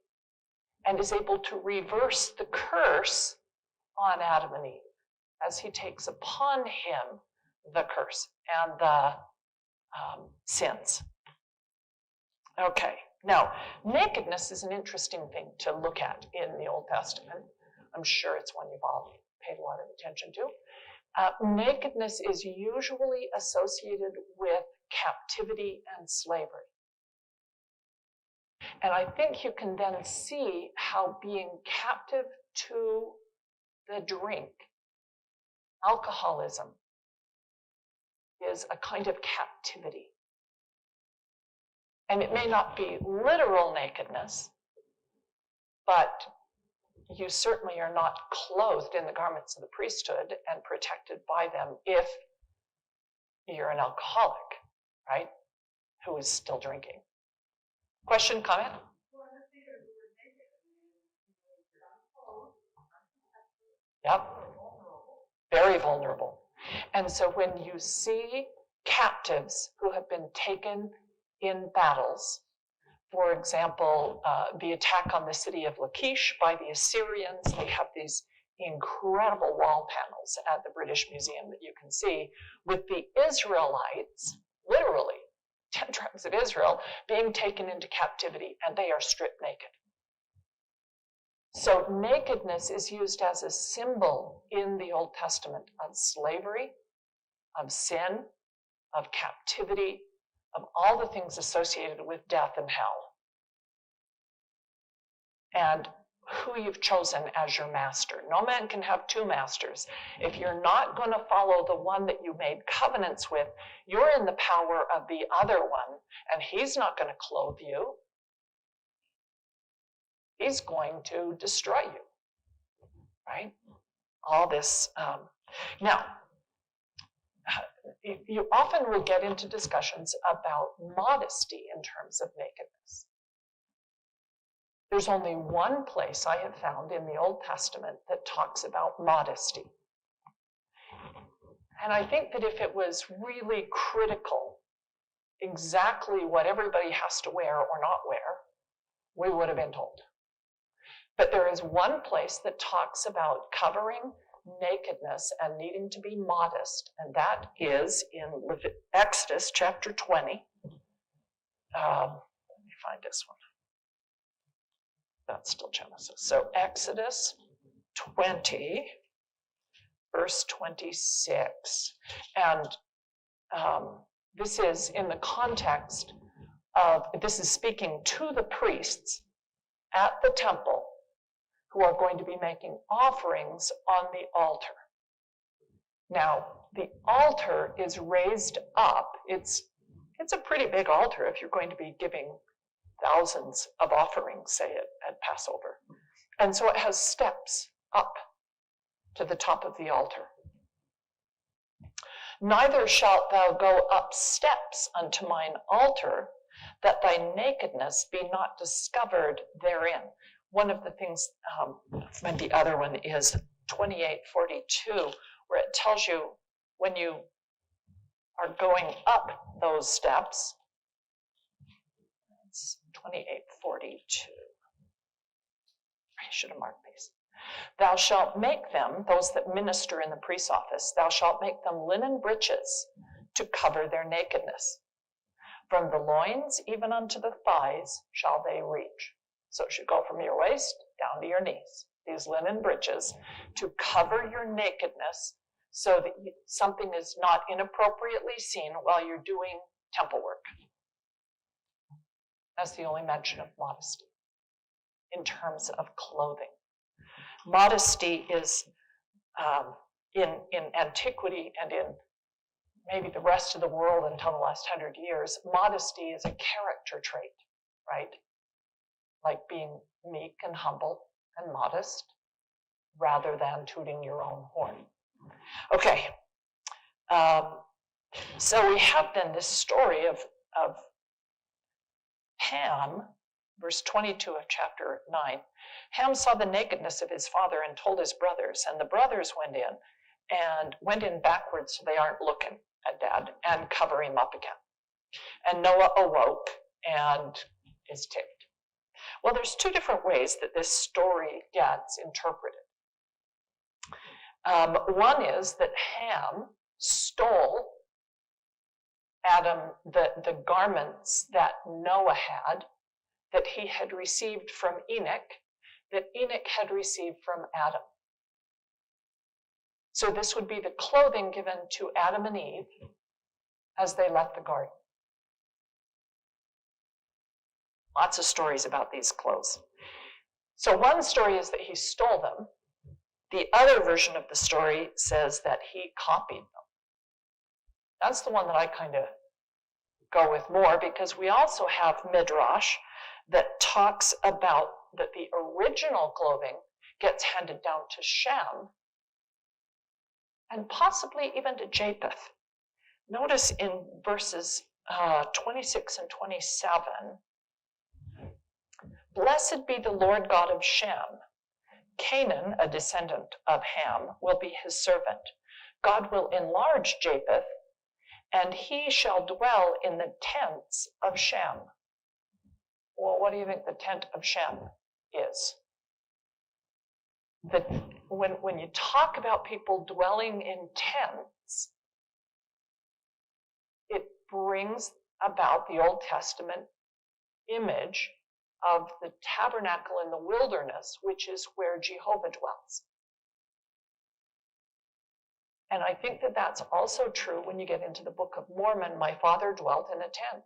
and is able to reverse the curse on Adam and Eve as he takes upon him the curse and the sins. Okay, now nakedness is an interesting thing to look at in the Old Testament. I'm sure it's one you've all paid a lot of attention to. Nakedness is usually associated with captivity and slavery. And I think you can then see how being captive to the drink, alcoholism, is a kind of captivity. And it may not be literal nakedness, but you certainly are not clothed in the garments of the priesthood and protected by them if you're an alcoholic, right, who is still drinking. Question, comment? Yep, very vulnerable. And so when you see captives who have been taken in battles, for example, the attack on the city of Lachish by the Assyrians, they have these incredible wall panels at the British Museum that you can see with the Israelites, literally, 10 tribes of Israel, being taken into captivity, and they are stripped naked. So nakedness is used as a symbol in the Old Testament of slavery, of sin, of captivity, of all the things associated with death and hell. And who you've chosen as your master. No man can have two masters. If you're not going to follow the one that you made covenants with, you're in the power of the other one, and he's not going to clothe you. He's going to destroy you, right? All this. Now, you often will get into discussions about modesty in terms of nakedness. There's only one place I have found in the Old Testament that talks about modesty. And I think that if it was really critical, exactly what everybody has to wear or not wear, we would have been told. But there is one place that talks about covering nakedness and needing to be modest, and that is in Exodus chapter 20. Let me find this one. That's still Genesis. So Exodus 20, verse 26. And this is in the context of, this is speaking to the priests at the temple who are going to be making offerings on the altar. Now, the altar is raised up. It's a pretty big altar if you're going to be giving thousands of offerings, say, at Passover. And so it has steps up to the top of the altar. Neither shalt thou go up steps unto mine altar, that thy nakedness be not discovered therein. One of the things, and the other one is 28:42, where it tells you when you are going up those steps. It's 28:42. I should have marked these. Thou shalt make them, those that minister in the priest's office, thou shalt make them linen breeches to cover their nakedness. From the loins even unto the thighs shall they reach. So it should go from your waist down to your knees. These linen breeches to cover your nakedness so that something is not inappropriately seen while you're doing temple work. That's the only mention of modesty in terms of clothing. Modesty is, in antiquity and in maybe the rest of the world until the last 100 years, modesty is a character trait, right? Like being meek and humble and modest rather than tooting your own horn. Okay, so we have then this story of Ham, verse 22 of chapter 9. Ham saw the nakedness of his father and told his brothers, and the brothers went in backwards so they aren't looking at dad, and cover him up again. And Noah awoke and is ticked. Well, there's two different ways that this story gets interpreted. One is that Ham stole Adam the garments that Noah had, that he had received from Enoch, that Enoch had received from Adam. So this would be the clothing given to Adam and Eve as they left the garden. Lots of stories about these clothes. So one story is that he stole them. The other version of the story says that he copied them. That's the one that I kind of go with more, because we also have Midrash that talks about that the original clothing gets handed down to Shem and possibly even to Japheth. Notice in verses 26 and 27, "Blessed be the Lord God of Shem. Canaan, a descendant of Ham, will be his servant. God will enlarge Japheth, and he shall dwell in the tents of Shem." Well, what do you think the tent of Shem is? When you talk about people dwelling in tents, it brings about the Old Testament image of the tabernacle in the wilderness, which is where Jehovah dwells. And I think that that's also true when you get into the Book of Mormon. My father dwelt in a tent.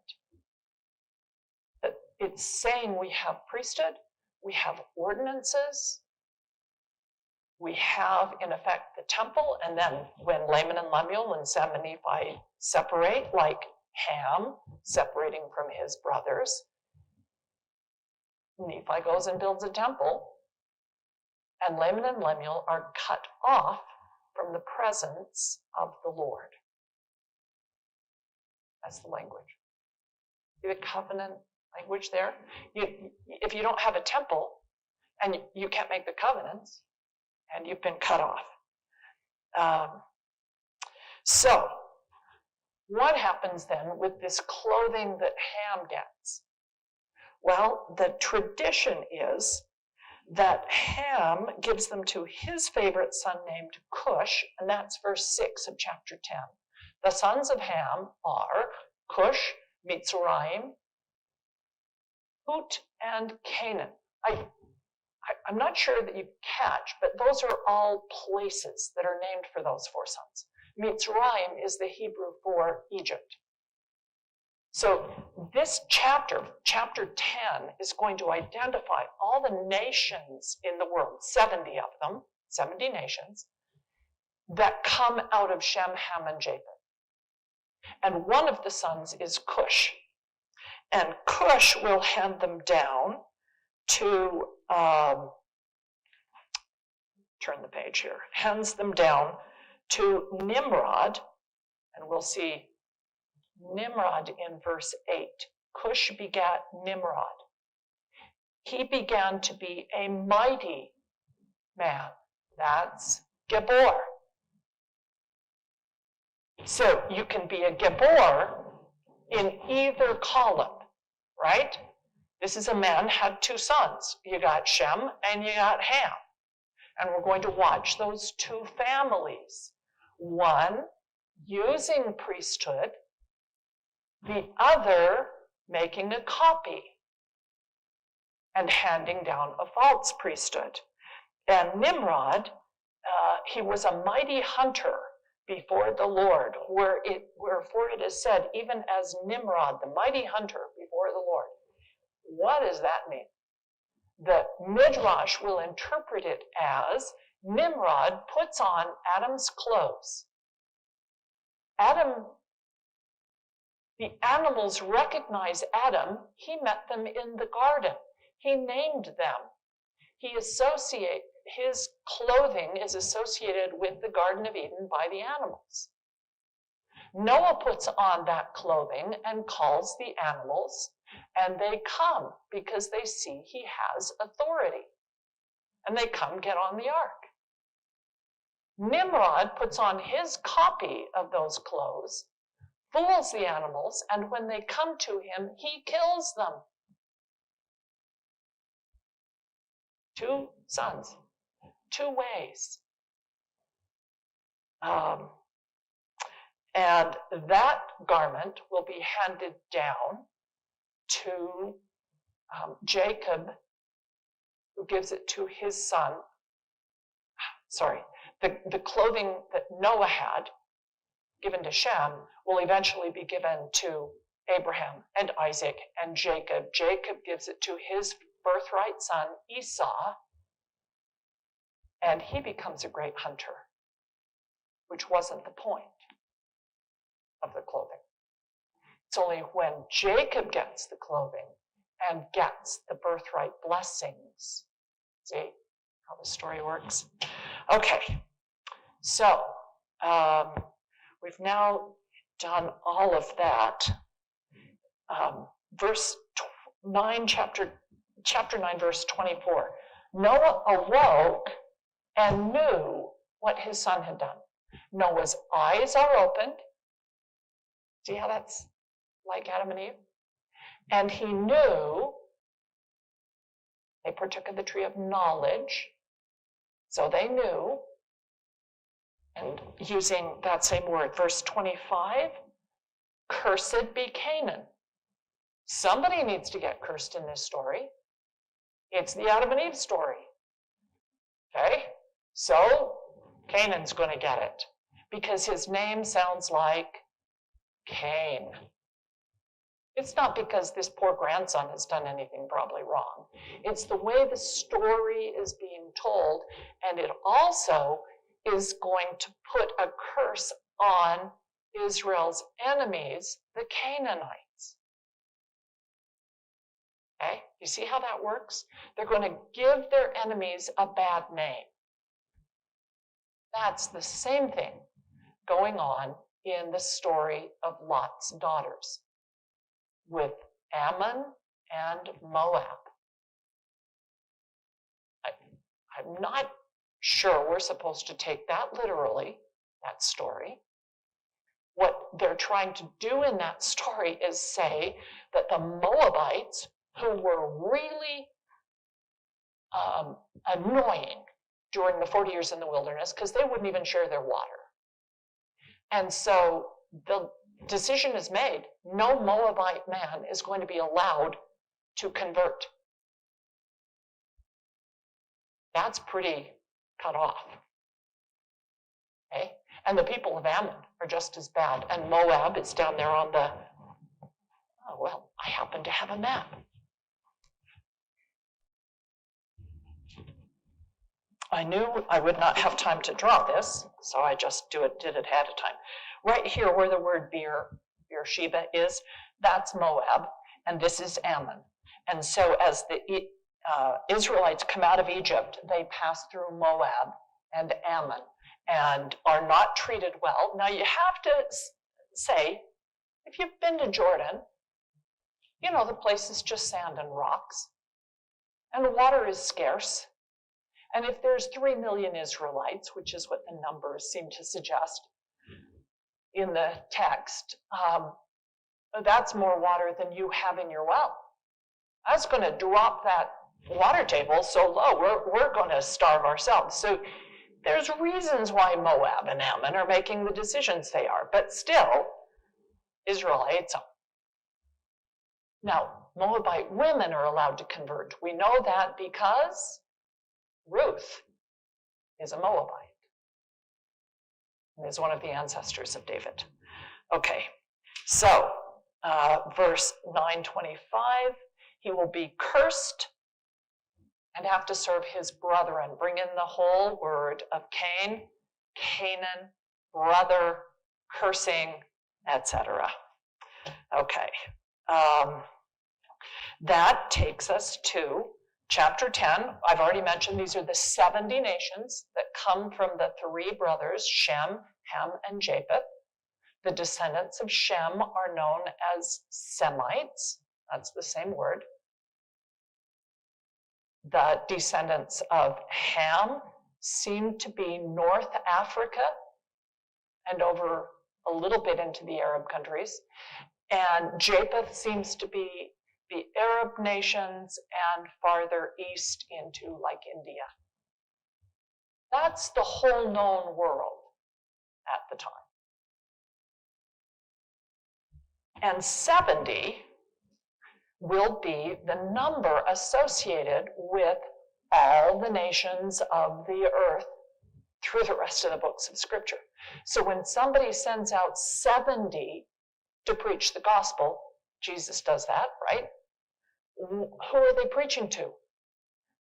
It's saying we have priesthood, we have ordinances, we have, in effect, the temple, and then when Laman and Lemuel and Sem and Nephi separate, like Ham separating from his brothers, Nephi goes and builds a temple, and Laman and Lemuel are cut off from the presence of the Lord. That's the language. The covenant language there. If you don't have a temple, and you can't make the covenants, and you've been cut off. So, what happens then with this clothing that Ham gets? Well, the tradition is that Ham gives them to his favorite son named Cush, and that's verse 6 of chapter 10. The sons of Ham are Cush, Mitzrayim, Put, and Canaan. I'm not sure that you catch, but those are all places that are named for those four sons. Mitzrayim is the Hebrew for Egypt. So this chapter 10, is going to identify all the nations in the world, 70 of them, 70 nations, that come out of Shem, Ham, and Japheth. And one of the sons is Cush. And Cush will hand them down to, turn the page here, hands them down to Nimrod, and we'll see Nimrod in verse 8. Cush begat Nimrod. He began to be a mighty man. That's Gabor. So you can be a Gabor in either column, right? This is a man had two sons. You got Shem and you got Ham. And we're going to watch those two families. One using priesthood, the other making a copy and handing down a false priesthood. And Nimrod, he was a mighty hunter before the Lord, wherefore it is said, even as Nimrod, the mighty hunter before the Lord. What does that mean? The Midrash will interpret it as Nimrod puts on Adam's clothes. The animals recognize Adam. He met them in the garden. He named them. His clothing is associated with the Garden of Eden by the animals. Noah puts on that clothing and calls the animals, and they come because they see he has authority. And they come get on the ark. Nimrod puts on his copy of those clothes, fools the animals, and when they come to him, he kills them. Two sons, two ways. And that garment will be handed down to Jacob, who gives it to his son. Sorry, the clothing that Noah had given to Shem will eventually be given to Abraham and Isaac and Jacob. Jacob gives it to his birthright son, Esau, and he becomes a great hunter, which wasn't the point of the clothing. It's only when Jacob gets the clothing and gets the birthright blessings. See how the story works? Okay, so we've now done all of that. Verse 9, chapter 9, verse 24. Noah awoke and knew what his son had done. Noah's eyes are opened. See how that's like Adam and Eve? And he knew they partook of the tree of knowledge. So they knew, and using that same word, verse 25, cursed be Canaan. Somebody needs to get cursed in this story. It's the Adam and Eve story. Okay? So Canaan's going to get it because his name sounds like Cain. It's not because this poor grandson has done anything probably wrong. It's the way the story is being told, and it also is going to put a curse on Israel's enemies, the Canaanites. Okay, you see how that works? They're going to give their enemies a bad name. That's the same thing going on in the story of Lot's daughters with Ammon and Moab. I'm not sure we're supposed to take that literally, that story. What they're trying to do in that story is say that the Moabites, who were really annoying during the 40 years in the wilderness, because they wouldn't even share their water. And so the decision is made, no Moabite man is going to be allowed to convert. That's pretty cut off. Okay? And the people of Ammon are just as bad. And Moab is down there on the, oh, well, I happen to have a map. I knew I would not have time to draw this, so I just did it ahead of time. Right here where the word Beersheba is, that's Moab, and this is Ammon. And so as the Israelites come out of Egypt, they pass through Moab and Ammon and are not treated well. Now you have to say, if you've been to Jordan, you know the place is just sand and rocks, and water is scarce. And if there's 3 million Israelites, which is what the numbers seem to suggest in the text, that's more water than you have in your well. That's going to drop that water table so low, we're going to starve ourselves. So there's reasons why Moab and Ammon are making the decisions they are, but still, Israelites. Now, Moabite women are allowed to convert. We know that because Ruth is a Moabite and is one of the ancestors of David. Okay, so verse 9:25, he will be cursed and have to serve his brethren. Bring in the whole word of Cain, Canaan, brother, cursing, etc. Okay, that takes us to Chapter 10, I've already mentioned these are the 70 nations that come from the 3 brothers, Shem, Ham, and Japheth. The descendants of Shem are known as Semites. That's the same word. The descendants of Ham seem to be North Africa and over a little bit into the Arab countries. And Japheth seems to be the Arab nations and farther east into like India. That's the whole known world at the time. And 70 will be the number associated with all the nations of the earth through the rest of the books of Scripture. So when somebody sends out 70 to preach the gospel, Jesus does that, right? Who are they preaching to?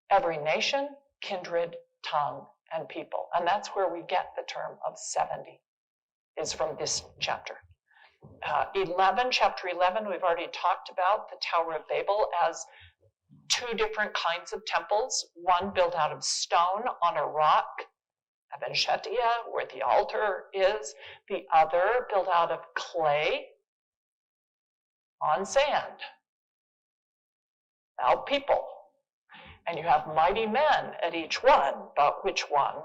Every nation, kindred, tongue, and people. And that's where we get the term of 70, is from this chapter. Chapter 11, we've already talked about the Tower of Babel as two different kinds of temples, one built out of stone on a rock, Eben Shetia, where the altar is, the other built out of clay on sand. Now, people. And you have mighty men at each one, but which one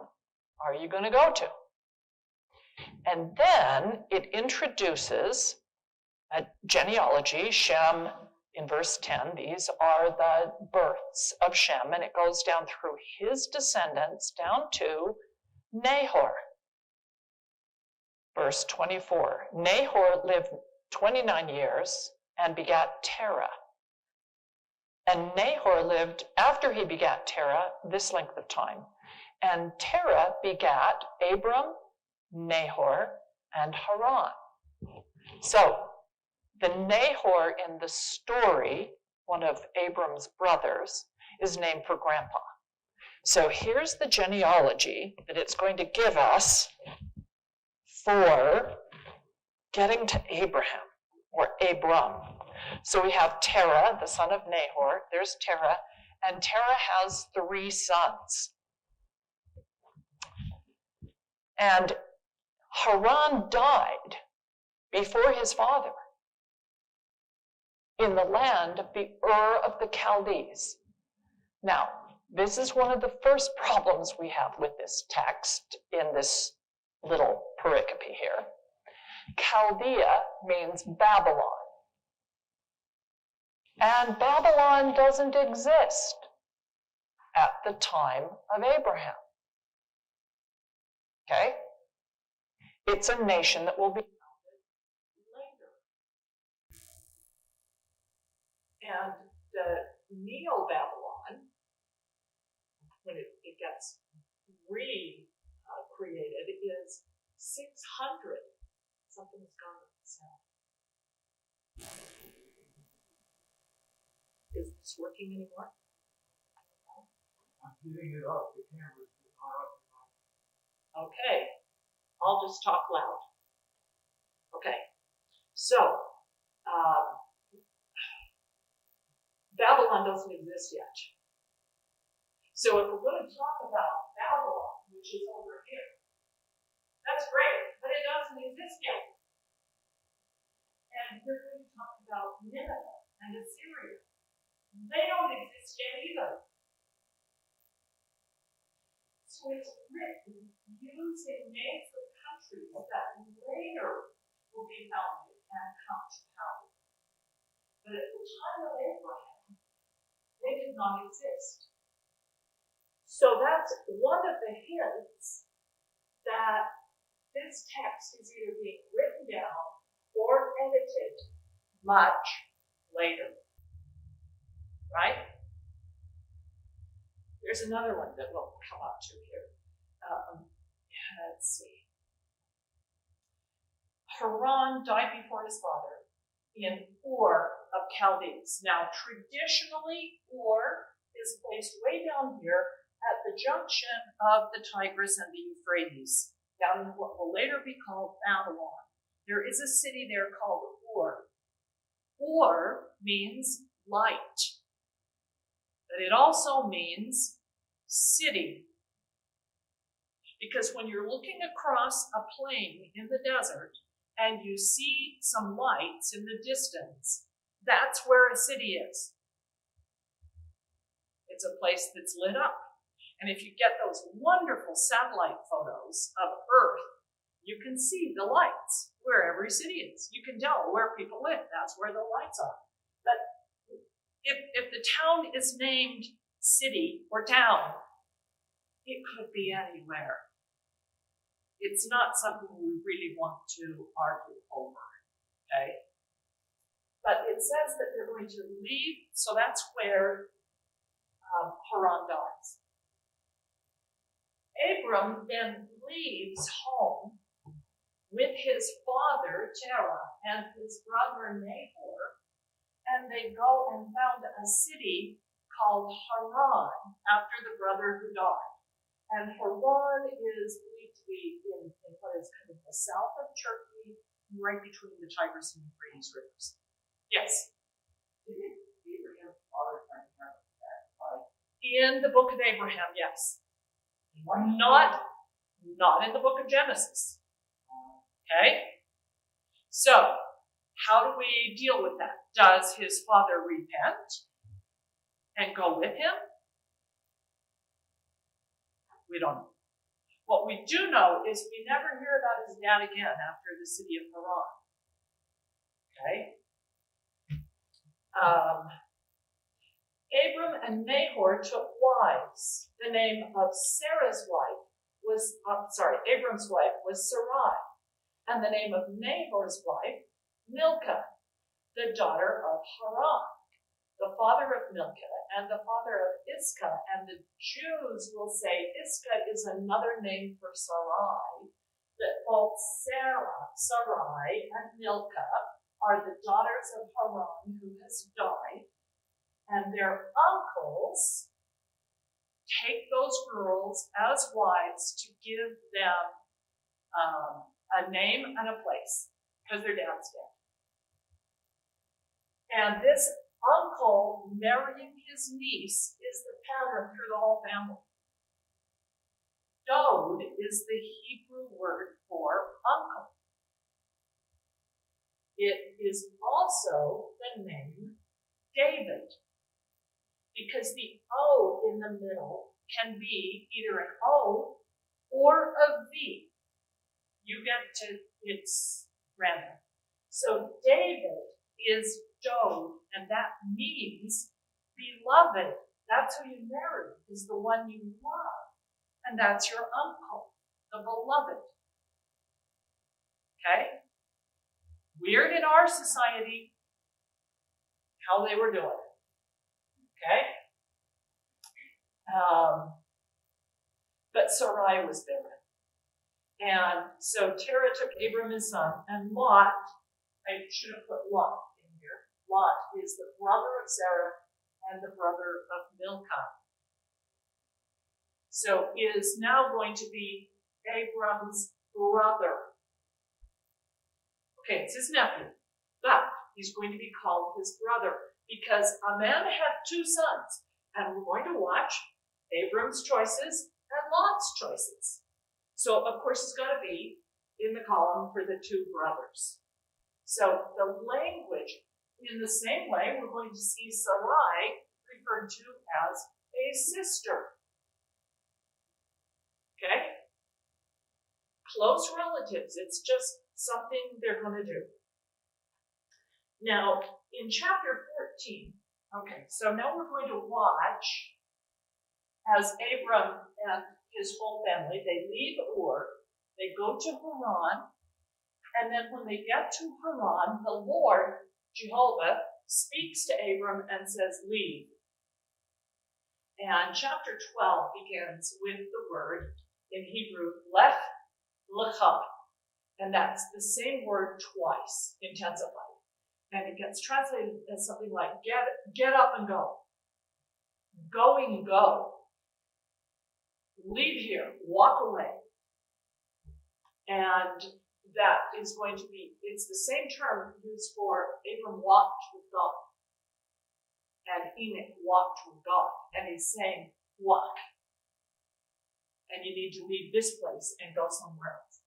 are you going to go to? And then it introduces a genealogy. Shem, in verse 10, these are the births of Shem, and it goes down through his descendants down to Nahor. Verse 24, Nahor lived 29 years and begat Terah. And Nahor lived, after he begat Terah, this length of time. And Terah begat Abram, Nahor, and Haran. So, the Nahor in the story, one of Abram's brothers, is named for grandpa. So here's the genealogy that it's going to give us for getting to Abraham, or Abram. So we have Terah, the son of Nahor. There's Terah, and Terah has 3 sons. And Haran died before his father in the land of the Ur of the Chaldees. Now, this is one of the first problems we have with this text in this little pericope here. Chaldea means Babylon. And Babylon doesn't exist at the time of Abraham. Okay? It's a nation that will be founded later. And the Neo-Babylon, when it gets recreated, is 600. Something's gone with the sound. Is this working anymore? I'm getting it up. The camera's not up. Okay. I'll just talk loud. Okay. So, Babylon doesn't exist yet. So if we're going to talk about Babylon, which is over here, that's great, but it doesn't exist yet. And we're going to talk about Nineveh and Assyria. They don't exist yet either. So it's written using names of countries that later will be founded and come to power. But at the time of Abraham, they did not exist. So that's one of the hints that this text is either being written down or edited much later. Right? There's another one that we'll come up to here. Let's see. Haran died before his father in Ur of Chaldees. Now, traditionally, Ur is placed way down here at the junction of the Tigris and the Euphrates, down in what will later be called Babylon. There is a city there called Ur. Ur means light. But it also means city. Because when you're looking across a plain in the desert and you see some lights in the distance, that's where a city is. It's a place that's lit up. And if you get those wonderful satellite photos of Earth, you can see the lights where every city is. You can tell where people live. That's where the lights are. But if the town is named city or town, it could be anywhere. It's not something we really want to argue over, okay? But it says that they're going to leave, so that's where Haran dies. Abram then leaves home with his father Terah and his brother Nahor, and they go and found a city called Haran after the brother who died. And Haran is believed to be in what is kind of the south of Turkey, right between the Tigris and Euphrates rivers. Yes? Abraham's father kind of have that, like, In the book of Abraham, yes. Not in the book of Genesis. Okay? So, how do we deal with that? Does his father repent and go with him? We don't know. What we do know is we never hear about his dad again after the city of Haran. Okay? Abram and Nahor took wives. The name of Sarah's wife was, Abram's wife was Sarai, and the name of Nahor's wife, Milcah, the daughter of Haran, the father of Milcah, and the father of Iscah. And the Jews will say Iscah is another name for Sarai, that both Sarai, and Milcah are the daughters of Haran who has died, and their uncles take those girls as wives to give them a name and a place, because their dad's dead. And this uncle marrying his niece is the pattern through the whole family. Dod is the Hebrew word for uncle. It is also the name David, because the O in the middle can be either an O or a V. You get to, it's random. So David is Dod, and that means beloved. That's who you marry, is the one you love. And that's your uncle, the beloved. Okay? Weird in our society how they were doing it. Okay? But Sarai was barren. And so Terah took Abram his son, and Lot, I should have put Lot in here. Lot is the brother of Sarah and the brother of Milcah. So is now going to be Abram's brother. Okay, it's his nephew, but he's going to be called his brother because a man had two sons, and we're going to watch Abram's choices and Lot's choices. So, of course, it's got to be in the column for the two brothers. So the language, in the same way, we're going to see Sarai referred to as a sister. Okay? Close relatives. It's just something they're going to do. Now, in chapter 14, okay, so now we're going to watch as Abram and his whole family, they leave Ur, they go to Haran, and then when they get to Haran, the Lord, Jehovah, speaks to Abram and says, leave. And chapter 12 begins with the word in Hebrew, lech lecha. And that's the same word twice, intensified. And it gets translated as something like, get up and go. Going, go. Leave here, walk away. And that is going to be, it's the same term used for Abram walked with God. And Enoch walked with God. And he's saying, walk. And you need to leave this place and go somewhere else.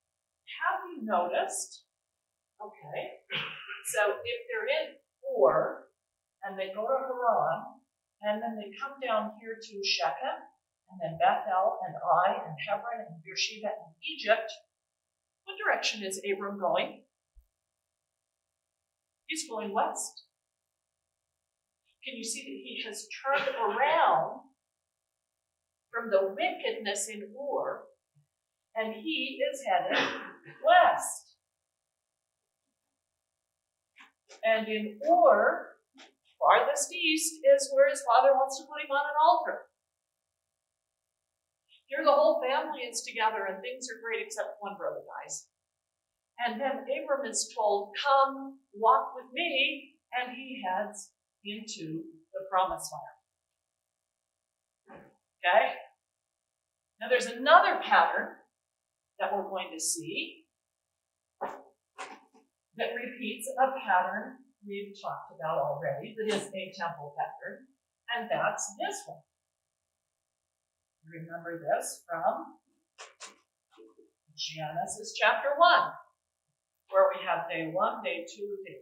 Have you noticed? Okay. So if they're in Ur, and they go to Haran, and then they come down here to Shechem, and then Bethel, and Ai, and Hebron, and Beersheba, and Egypt, what direction is Abram going? He's going west. Can you see that he has turned around from the wickedness in Ur, and he is headed west? And in Ur, farthest east, is where his father wants to put him on an altar. Here the whole family is together and things are great except one brother dies. And then Abram is told, come, walk with me, and he heads into the promised land. Okay? Now there's another pattern that we're going to see that repeats a pattern we've talked about already, that is a temple pattern, and that's this one. Remember this from Genesis chapter 1, where we have day 1, day 2, day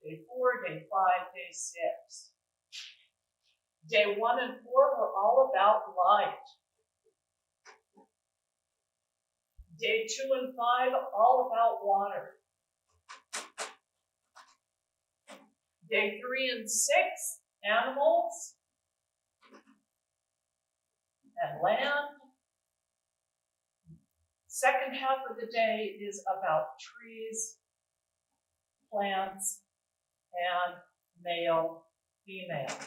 3, day 4, day 5, day 6. Day 1 and 4 were all about light. Day 2 and 5, all about water. Day 3 and 6, animals and land. Second half of the day is about trees, plants, and male, female.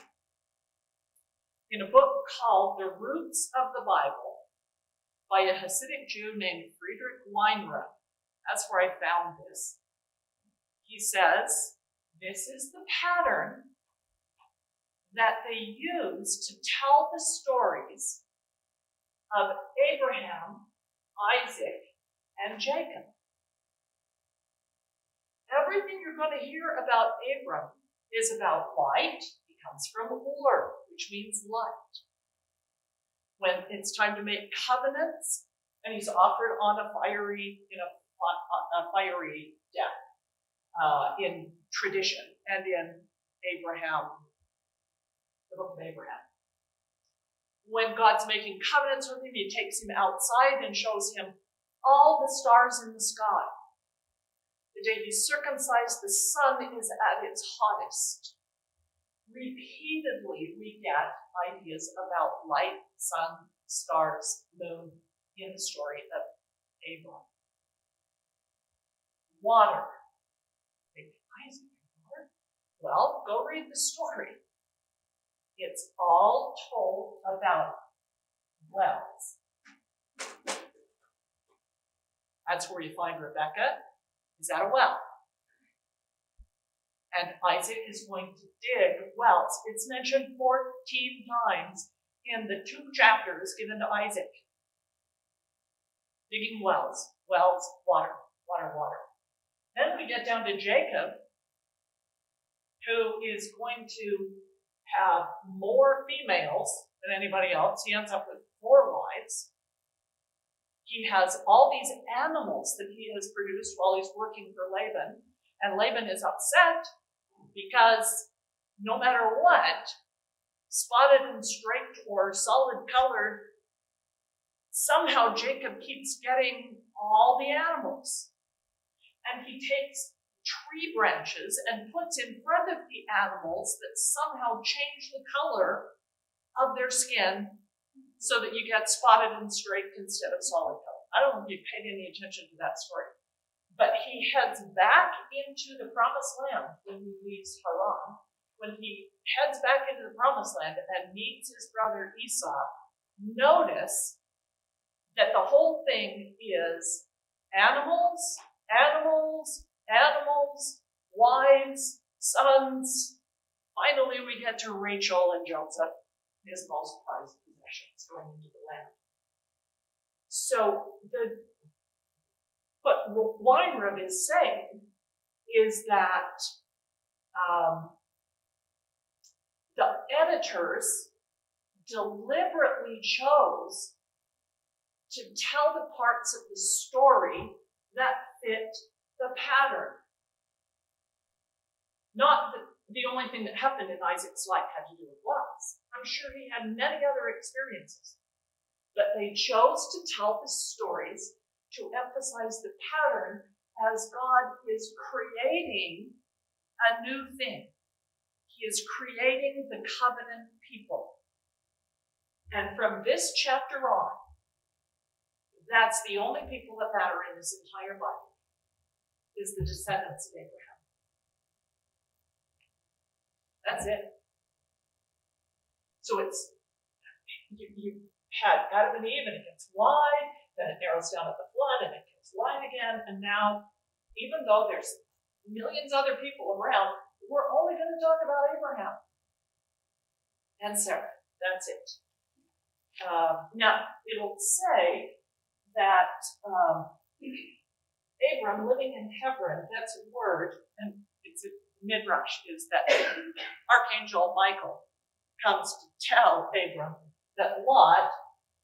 In a book called The Roots of the Bible by a Hasidic Jew named Friedrich Weinreb, that's where I found this. He says, this is the pattern that they use to tell the stories of Abraham, Isaac, and Jacob. Everything you're going to hear about Abram is about light. He comes from Ur, which means light. When it's time to make covenants, and he's offered on a fiery, a fiery death in tradition and in Abraham, the book of Abraham. When God's making covenants with him, he takes him outside and shows him all the stars in the sky. The day he's circumcised, the sun is at its hottest. Repeatedly, we get ideas about light, sun, stars, moon in the story of Abram. Water. Isaac, water? Well, go read the story. It's all told about wells. That's where you find Rebecca, is at a well. And Isaac is going to dig wells. It's mentioned 14 times in the 2 chapters given to Isaac. Digging wells, water, water, water. Then we get down to Jacob, who is going to have more females than anybody else. He ends up with 4 wives. He has all these animals that he has produced while he's working for Laban. And Laban is upset because no matter what, spotted and striped or solid colored, somehow Jacob keeps getting all the animals. And he takes tree branches and puts in front of the animals that somehow change the color of their skin so that you get spotted and striped instead of solid color. I don't know if you paid any attention to that story. But he heads back into the promised land when he leaves Haran. When he heads back into the promised land and meets his brother Esau, notice that the whole thing is animals, animals, animals, wives, sons. Finally, we get to Rachel and Joseph, his most prized possessions, going into the land. So what Weinreb is saying is that the editors deliberately chose to tell the parts of the story that fit the pattern. Not that the only thing that happened in Isaac's life had to do with wells. I'm sure he had many other experiences. But they chose to tell the stories to emphasize the pattern as God is creating a new thing. He is creating the covenant people. And from this chapter on, that's the only people that matter in this entire Bible, is the descendants of Abraham. That's it. So it's, you had Adam and Eve, and it gets wide, then it narrows down at the flood, and it gets wide again, and now, even though there's millions of other people around, we're only going to talk about Abraham and Sarah. That's it. Now, it'll say that Abram living in Hebron, that's a word, and it's a midrash, is that Archangel Michael comes to tell Abram that Lot,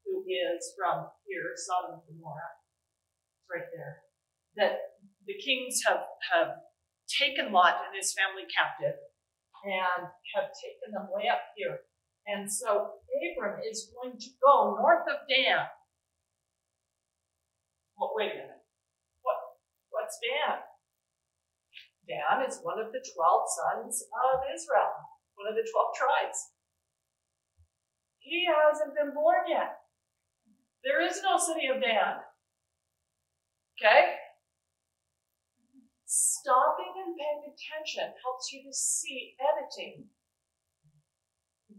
who is from here, Sodom and Gomorrah, it's right there, that the kings have taken Lot and his family captive and have taken them way up here. And so Abram is going to go north of Dan. Well, wait a minute. What's Dan? Dan is one of the 12 sons of Israel, one of the 12 tribes. He hasn't been born yet. There is no city of Dan. Okay? Stopping and paying attention helps you to see editing.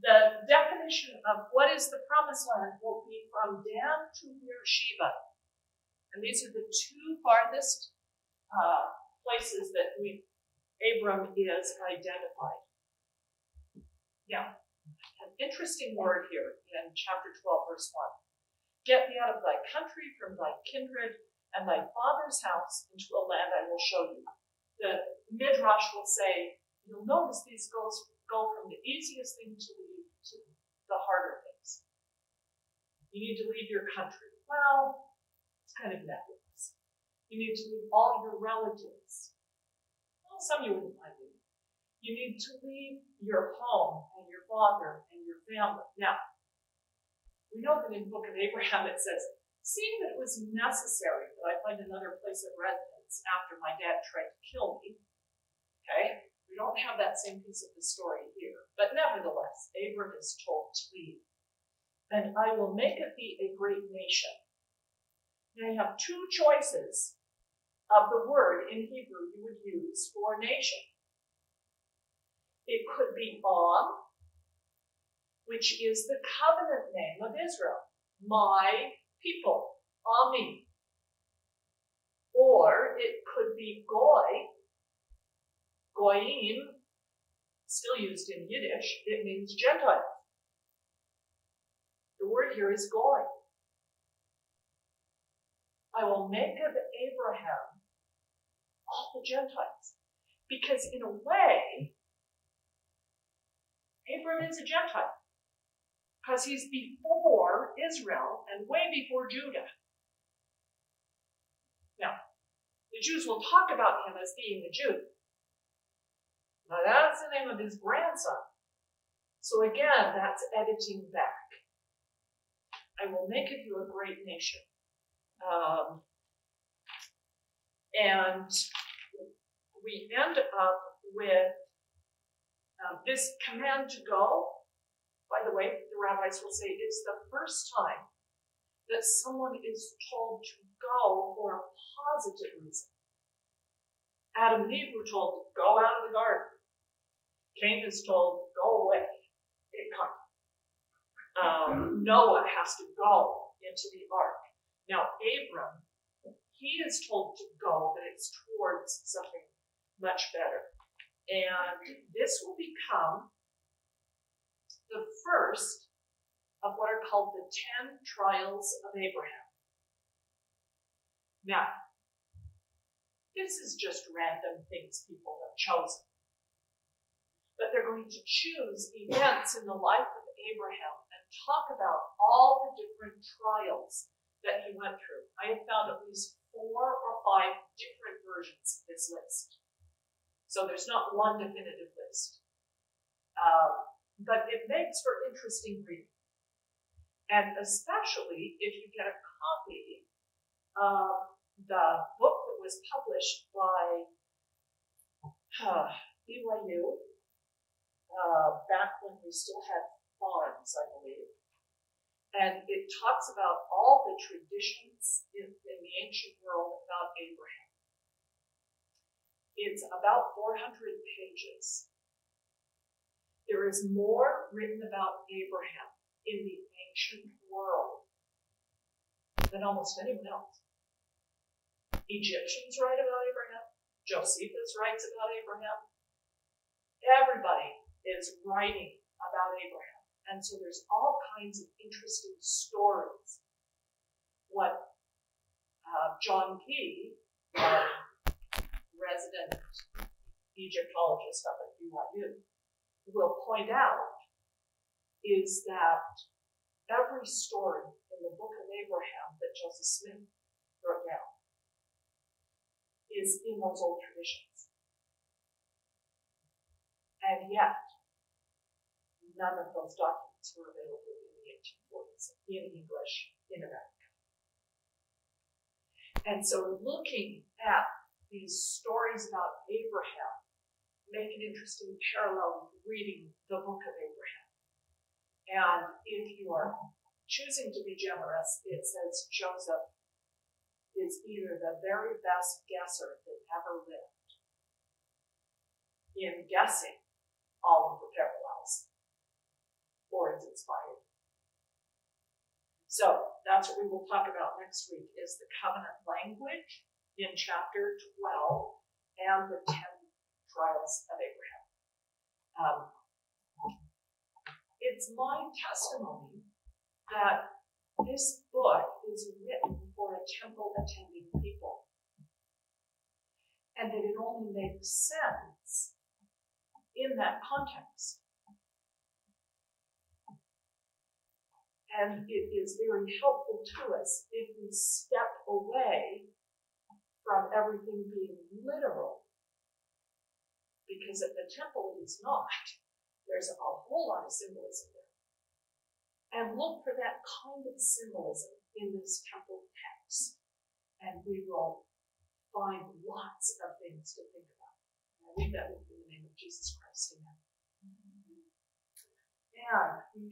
The definition of what is the promised land will be from Dan to Beersheba. And these are the two farthest places that Abram is identified. Now, an interesting word here in chapter 12, verse 1. Get me out of thy country, from thy kindred, and thy father's house into a land I will show you. The Midrash will say, you'll notice these go from the easiest thing to leave to the harder things. You need to leave your country. Well, it's kind of nebulous. You need to leave all your relatives. Well, some you wouldn't mind leaving. You need to leave your home and your father and your family. Now, we know that in the book of Abraham it says, seeing that it was necessary that I find another place of residence after my dad tried to kill me. Okay? We don't have that same piece of the story here. But nevertheless, Abram is told to leave. And I will make of thee a great nation. Now you have two choices of the word in Hebrew you would use for nation. It could be Am, which is the covenant name of Israel. My people, Ami. Or it could be Goy, Goyim, still used in Yiddish, it means Gentile. The word here is Goy. I will make of Abraham all the Gentiles. Because in a way, Abram is a Gentile. Because he's before Israel and way before Judah. Now, the Jews will talk about him as being a Jew. Now that's the name of his grandson. So again, that's editing back. I will make of you a great nation. And we end up with this command to go. By the way, the rabbis will say it's the first time that someone is told to go for a positive reason. Adam and Eve were told to go out of the garden. Cain is told, go away. Noah has to go into the ark. Now, Abram, he is told to go, but it's towards something much better. And this will become the first of what are called the 10 trials of Abraham. Now, this is just random things people have chosen. But they're going to choose events in the life of Abraham and talk about all the different trials that he went through. I have found at least 4 or 5 different versions of this list. So there's not one definitive list. But it makes for interesting reading. And especially if you get a copy of the book that was published by BYU back when we still had farms, I believe. And it talks about all the traditions in the ancient world about Abraham. It's about 400 pages. There is more written about Abraham in the ancient world than almost anyone else. Egyptians write about Abraham. Josephus writes about Abraham. Everybody is writing about Abraham. And so there's all kinds of interesting stories. What John Key, resident Egyptologist up at BYU, will point out is that every story in the book of Abraham that Joseph Smith wrote down is in those old traditions. And yet, none of those documents were available in the 1840s in English in America. And so looking at these stories about Abraham make an interesting parallel with reading the book of Abraham. And if you are choosing to be generous, it says Joseph is either the very best guesser that ever lived in guessing all of the parallels, or is inspired. So that's what we will talk about next week, is the covenant language in chapter 12 and the 10 trials of Abraham. It's my testimony that this book is written for a temple attending people, and that it only makes sense in that context. And it is very helpful to us if we step away from everything being literal. Because at the temple it is not. There's a whole lot of symbolism there. And look for that kind of symbolism in this temple text. And we will find lots of things to think about. And I read that in the name of Jesus Christ. Amen. And